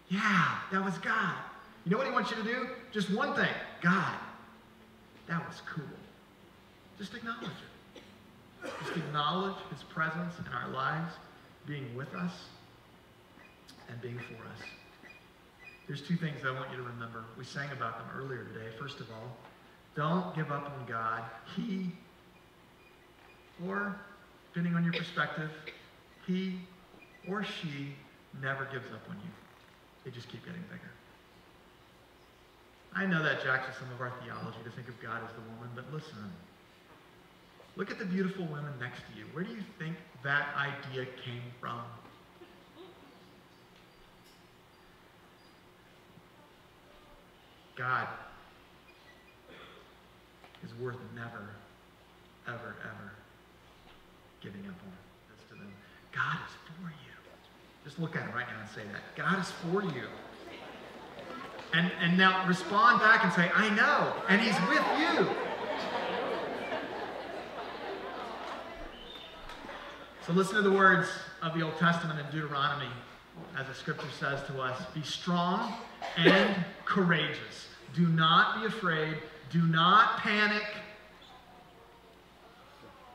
Speaker 3: Yeah, that was God. You know what he wants you to do? Just one thing. God, that was cool. Just acknowledge it. Just acknowledge his presence in our lives, being with us and being for us. There's two things I want you to remember. We sang about them earlier today. First of all, don't give up on God. He, or depending on your perspective, he or she never gives up on you. They just keep getting bigger. I know that jacks with some of our theology to think of God as the woman, but listen. Look at the beautiful women next to you. Where do you think that idea came from? God is worth never, ever, ever giving up on this to them. God is for you. Just look at him right now and say that. God is for you. And now respond back and say, I know, and he's with you. So listen to the words of the Old Testament in Deuteronomy, as the scripture says to us, be strong and courageous. Do not be afraid. Do not panic.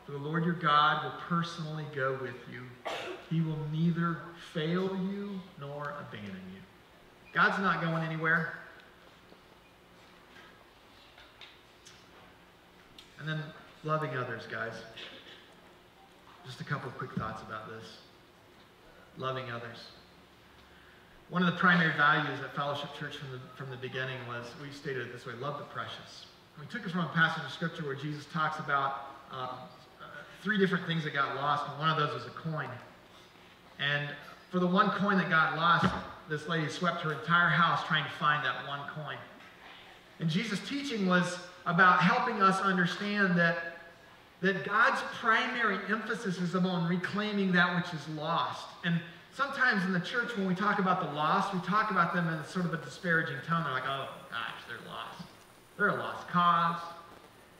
Speaker 3: For the Lord your God will personally go with you. He will neither fail you nor abandon you. God's not going anywhere. And then loving others, guys. Just a couple quick thoughts about this. Loving others. One of the primary values at Fellowship Church from the beginning was, we stated it this way, love the precious. we took it from a passage of scripture where Jesus talks about 3 different things that got lost, and one of those was a coin. And for the one coin that got lost, this lady swept her entire house trying to find that one coin. And Jesus' teaching was about helping us understand that God's primary emphasis is on reclaiming that which is lost. And sometimes in the church, when we talk about the lost, we talk about them in sort of a disparaging tone. They're like, oh gosh, they're lost. They're a lost cause.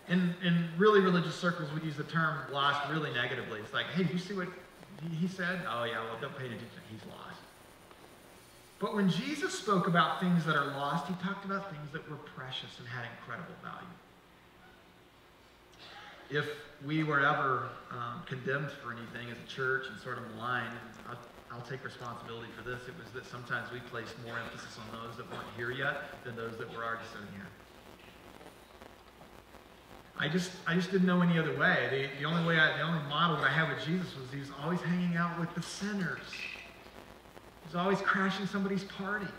Speaker 3: In really religious circles, we use the term lost really negatively. It's like, hey, you see what he said? Oh yeah, well, don't pay attention. He's lost. But when Jesus spoke about things that are lost, he talked about things that were precious and had incredible value. If we were ever condemned for anything as a church and sort of maligned, and I'll take responsibility for this, it was that sometimes we placed more emphasis on those that weren't here yet than those that were already sitting here. I just didn't know any other way. The only model that I had with Jesus was he was always hanging out with the sinners. He was always crashing somebody's party,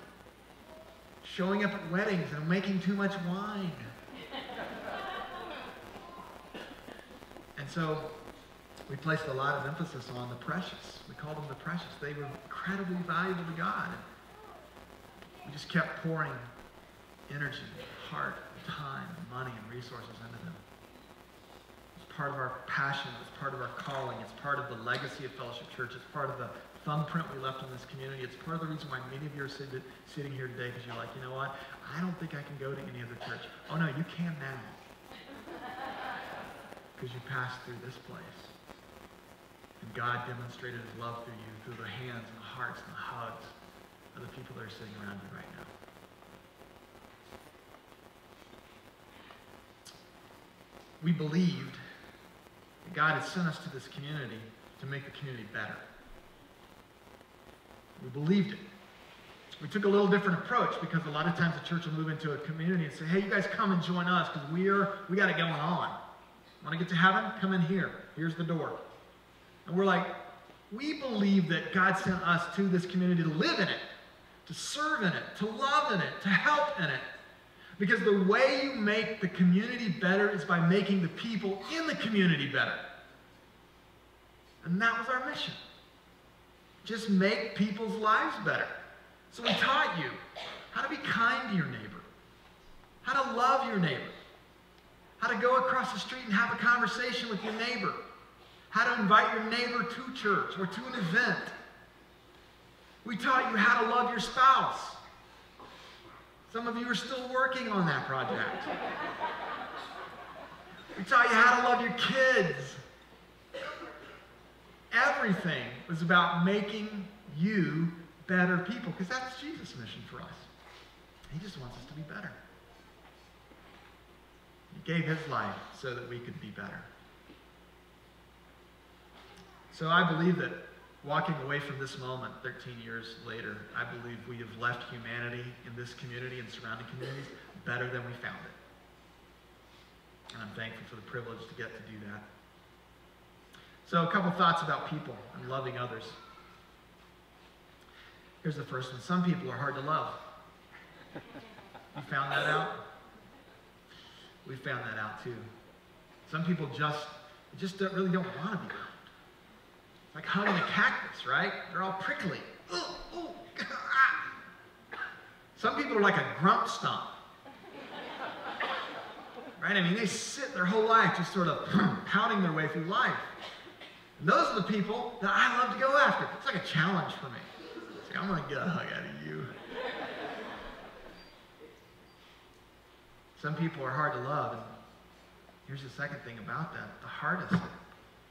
Speaker 3: showing up at weddings and making too much wine. And so we placed a lot of emphasis on the precious. We called them the precious. They were incredibly valuable to God. We just kept pouring energy, heart, time, money, and resources into them. It's part of our passion. It's part of our calling. It's part of the legacy of Fellowship Church. It's part of the thumbprint we left on this community. It's part of the reason why many of you are sitting here today, because you're like, you know what? I don't think I can go to any other church. Oh no, you can now. Because you passed through this place. And God demonstrated his love through you, through the hands and the hearts and the hugs of the people that are sitting around you right now. We believed that God had sent us to this community to make the community better. We believed it. We took a little different approach because a lot of times the church will move into a community and say, hey, you guys come and join us because we got it going on. Want to get to heaven? Come in here. Here's the door. And we're like, we believe that God sent us to this community to live in it, to serve in it, to love in it, to help in it. Because the way you make the community better is by making the people in the community better. And that was our mission. Just make people's lives better. So we taught you how to be kind to your neighbor, how to love your neighbor, how to go across the street and have a conversation with your neighbor, how to invite your neighbor to church or to an event. We taught you how to love your spouse. Some of you are still working on that project. We taught you how to love your kids. Everything was about making you better people, because that's Jesus' mission for us. He just wants us to be better. He gave his life so that we could be better. So I believe that walking away from this moment 13 years later, I believe we have left humanity in this community and surrounding communities better than we found it. And I'm thankful for the privilege to get to do that. So a couple thoughts about people and loving others. Here's the first one. Some people are hard to love. You found that out? We found that out too. Some people just really don't want to be loved. It's like hugging a cactus, right? They're all prickly. Some people are like a grump stump. Right? I mean, they sit their whole life just sort of pounding their way through life. And those are the people that I love to go after. It's like a challenge for me. It's like, I'm going to get a hug out of you. Some people are hard to love. And here's the second thing about that. The hardest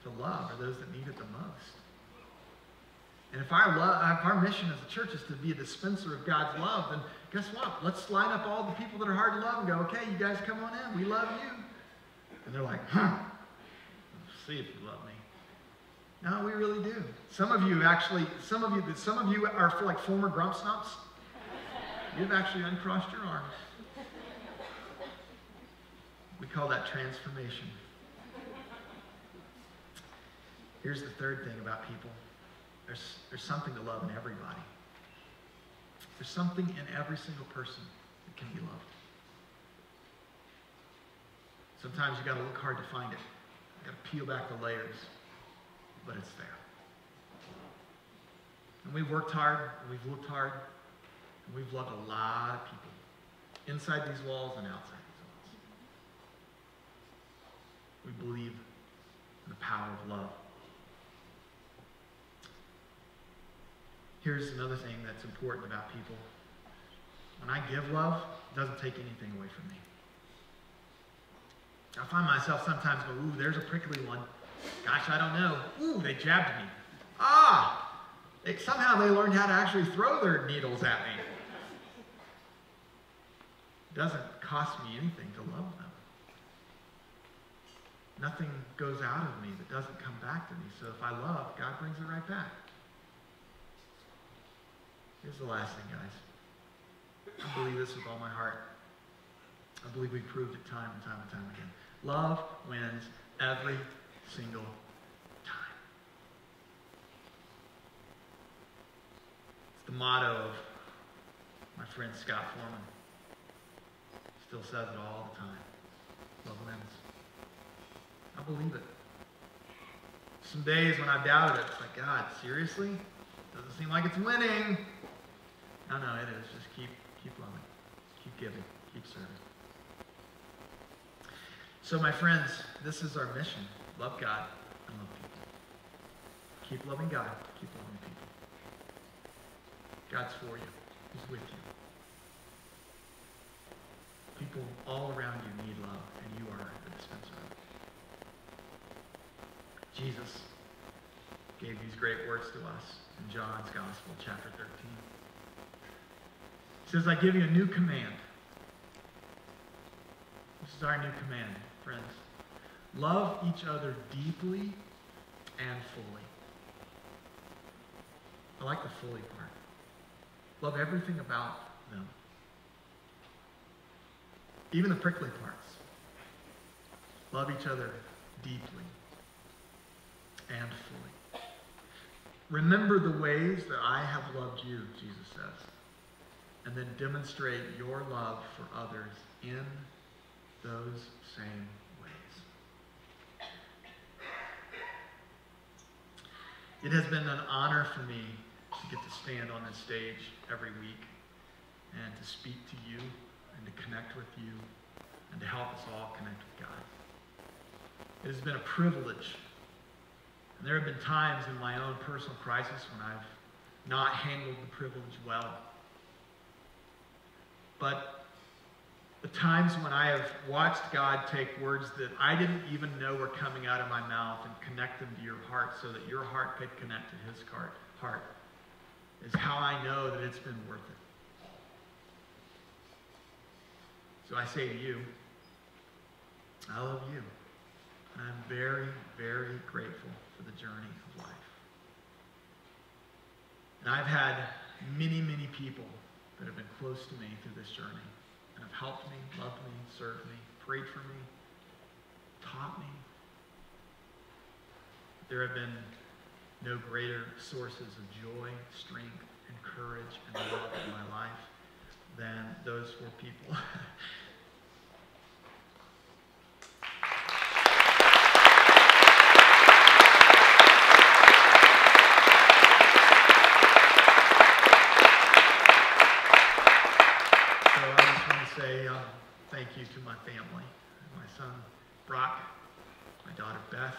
Speaker 3: to love are those that need it the most. And if our mission as a church is to be a dispenser of God's love, then guess what? Let's line up all the people that are hard to love and go, okay, you guys come on in. We love you. And they're like, let's see if you love me. No, we really do. Some of you are like former grump stumps. You've actually uncrossed your arms. We call that transformation. Here's the third thing about people. There's something to love in everybody. There's something in every single person that can be loved. Sometimes you got to look hard to find it. You got to peel back the layers, but it's there. And we've worked hard, and we've looked hard, and we've loved a lot of people, inside these walls and outside these walls. We believe in the power of love. Here's another thing that's important about people. When I give love, it doesn't take anything away from me. I find myself sometimes go, ooh, there's a prickly one. Gosh, I don't know. Ooh, they jabbed me. Somehow they learned how to actually throw their needles at me. It doesn't cost me anything to love them. Nothing goes out of me that doesn't come back to me. So if I love, God brings it right back. Here's the last thing, guys. I believe this with all my heart. I believe we've proved it time and time and time again. Love wins every single time. It's the motto of my friend Scott Foreman. Still says it all the time. Love wins. I believe it. Some days when I've doubted it, it's like, God, seriously? Doesn't seem like it's winning. No, it is. Just keep loving. Keep giving. Keep serving. So my friends, this is our mission. Love God and love people. Keep loving God. Keep loving people. God's for you. He's with you. People all around you need love, and you are the dispenser of it. Jesus gave these great words to us in John's Gospel, chapter 13. He says, I give you a new command. This is our new command, friends. Love each other deeply and fully. I like the fully part. Love everything about them. Even the prickly parts. Love each other deeply and fully. Remember the ways that I have loved you, Jesus says. And then demonstrate your love for others in those same ways. It has been an honor for me to get to stand on this stage every week and to speak to you and to connect with you and to help us all connect with God. It has been a privilege. And there have been times in my own personal crisis when I've not handled the privilege well. But the times when I have watched God take words that I didn't even know were coming out of my mouth and connect them to your heart so that your heart could connect to his heart is how I know that it's been worth it. So I say to you, I love you. And I'm very, very grateful for the journey of life. And I've had many, many people that have been close to me through this journey and have helped me, loved me, served me, prayed for me, taught me. There have been no greater sources of joy, strength, and courage and love in my life than those four people. Thank you to my family, my son Brock, my daughter Beth,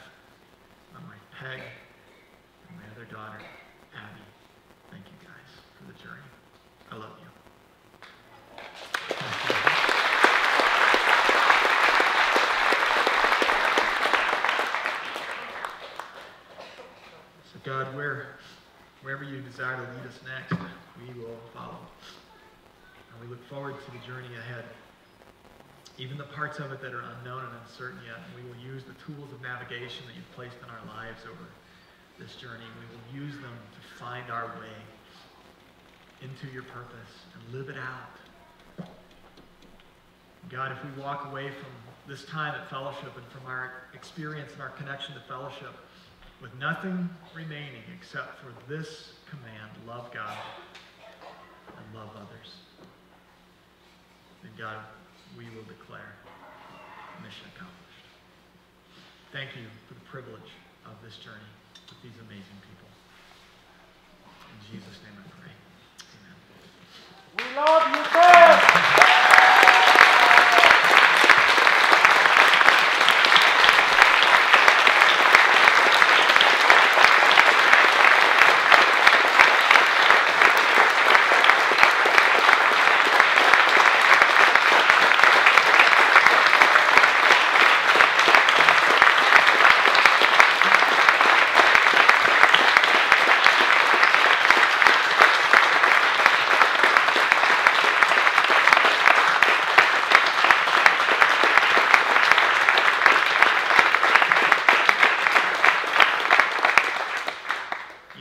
Speaker 3: my wife Peg, and my other daughter Abby. Thank you guys for the journey. I love you. So God, wherever you desire to lead us next, we will follow. And we look forward to the journey ahead. Even the parts of it that are unknown and uncertain yet, we will use the tools of navigation that you've placed in our lives over this journey. We will use them to find our way into your purpose and live it out. God, if we walk away from this time at fellowship and from our experience and our connection to fellowship with nothing remaining except for this command, love God and love others, then God, we will declare mission accomplished. Thank you for the privilege of this journey with these amazing people. In Jesus' name I pray. Amen.
Speaker 5: We love you, Ted!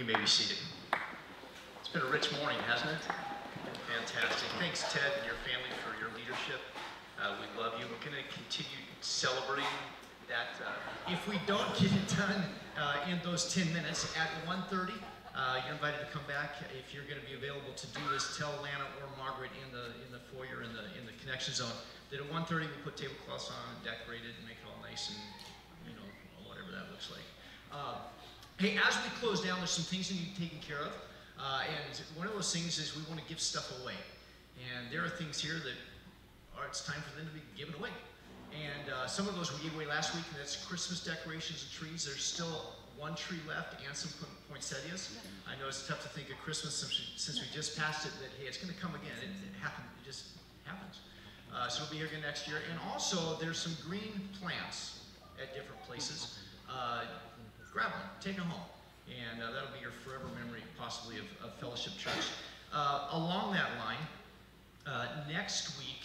Speaker 6: You may be seated. It's been a rich morning, hasn't it? Fantastic. Thanks, Ted, and your family for your leadership. We love you. We're going to continue celebrating that. If we don't get it done in those 10 minutes at 1:30, you're invited to come back. If you're going to be available to do this, tell Lana or Margaret in the foyer in the connection zone that at 1:30 we put tablecloths on and decorate it and make it all nice and whatever that looks like. Hey, as we close down, there's some things that need taken care of. And one of those things is we want to give stuff away. And there are things here that it's time for them to be given away. And some of those we gave away last week, and that's Christmas decorations and trees. There's still one tree left and some poinsettias. I know it's tough to think of Christmas since we just passed it, that, hey, it's going to come again. It happens. It just happens. So we'll be here again next year. And also, there's some green plants at different places. Grab one, take it home, and that'll be your forever memory, possibly, of Fellowship Church. Along that line, next week,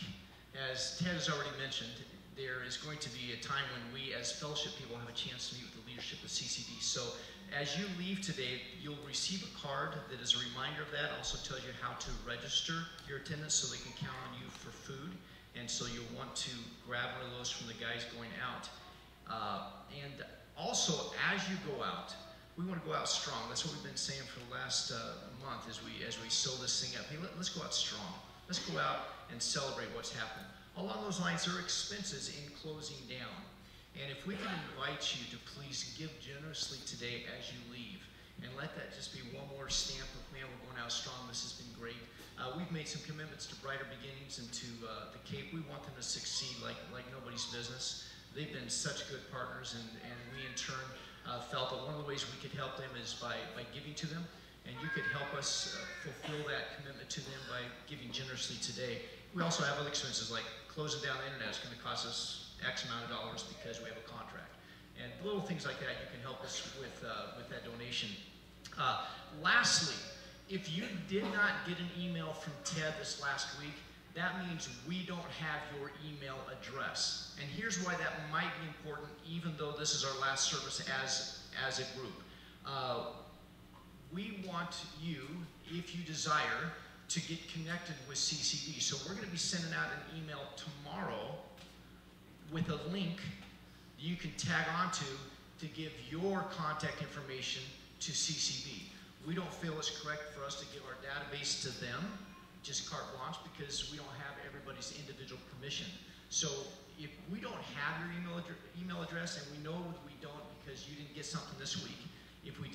Speaker 6: as Ted has already mentioned, there is going to be a time when we, as Fellowship people, have a chance to meet with the leadership of CCD. So as you leave today, you'll receive a card that is a reminder of that. It also tells you how to register your attendance so they can count on you for food. And so you'll want to grab one of those from the guys going out. And also, as you go out, we want to go out strong. That's what we've been saying for the last month as we sew this thing up. Hey, let's go out strong. Let's go out and celebrate what's happened. Along those lines, there are expenses in closing down. And if we can invite you to please give generously today as you leave, and let that just be one more stamp of, man, we're going out strong. This has been great. We've made some commitments to Brighter Beginnings and to the Cape. We want them to succeed like nobody's business. They've been such good partners, and we in turn felt that one of the ways we could help them is by giving to them, and you could help us fulfill that commitment to them by giving generously today. We also have other expenses like closing down the internet is going to cost us X amount of dollars because we have a contract. And little things like that, you can help us with that donation. Lastly, if you did not get an email from Ted this last week, that means we don't have your email address. And here's why that might be important, even though this is our last service as a group. We want you, if you desire, to get connected with CCD. So we're going to be sending out an email tomorrow with a link that you can tag onto to give your contact information to CCD. We don't feel it's correct for us to give our database to them, just carte blanche, because we don't have everybody's individual permission. So if we don't have your email address, and we know we don't because you didn't get something this week, if you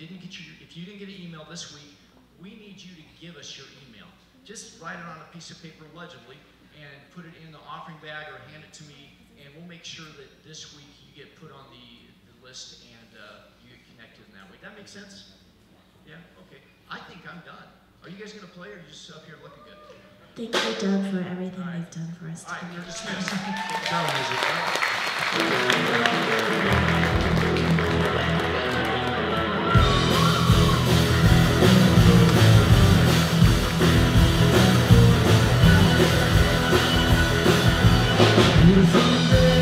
Speaker 6: didn't get an email this week, we need you to give us your email. Just write it on a piece of paper legibly and put it in the offering bag or hand it to me, and we'll make sure that this week you get put on the list and you get connected in that way. That makes sense? Yeah? Okay. I think I'm done. Are you guys going to play, or are you just up here looking good?
Speaker 2: Thank you, Doug, for everything you've done for us
Speaker 6: All right,
Speaker 2: today.
Speaker 6: you're dismissed.
Speaker 1: Beautiful day,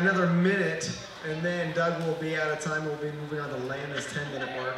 Speaker 7: another minute, and then Doug will be out of time. We'll be moving on to Landon's 10-minute mark.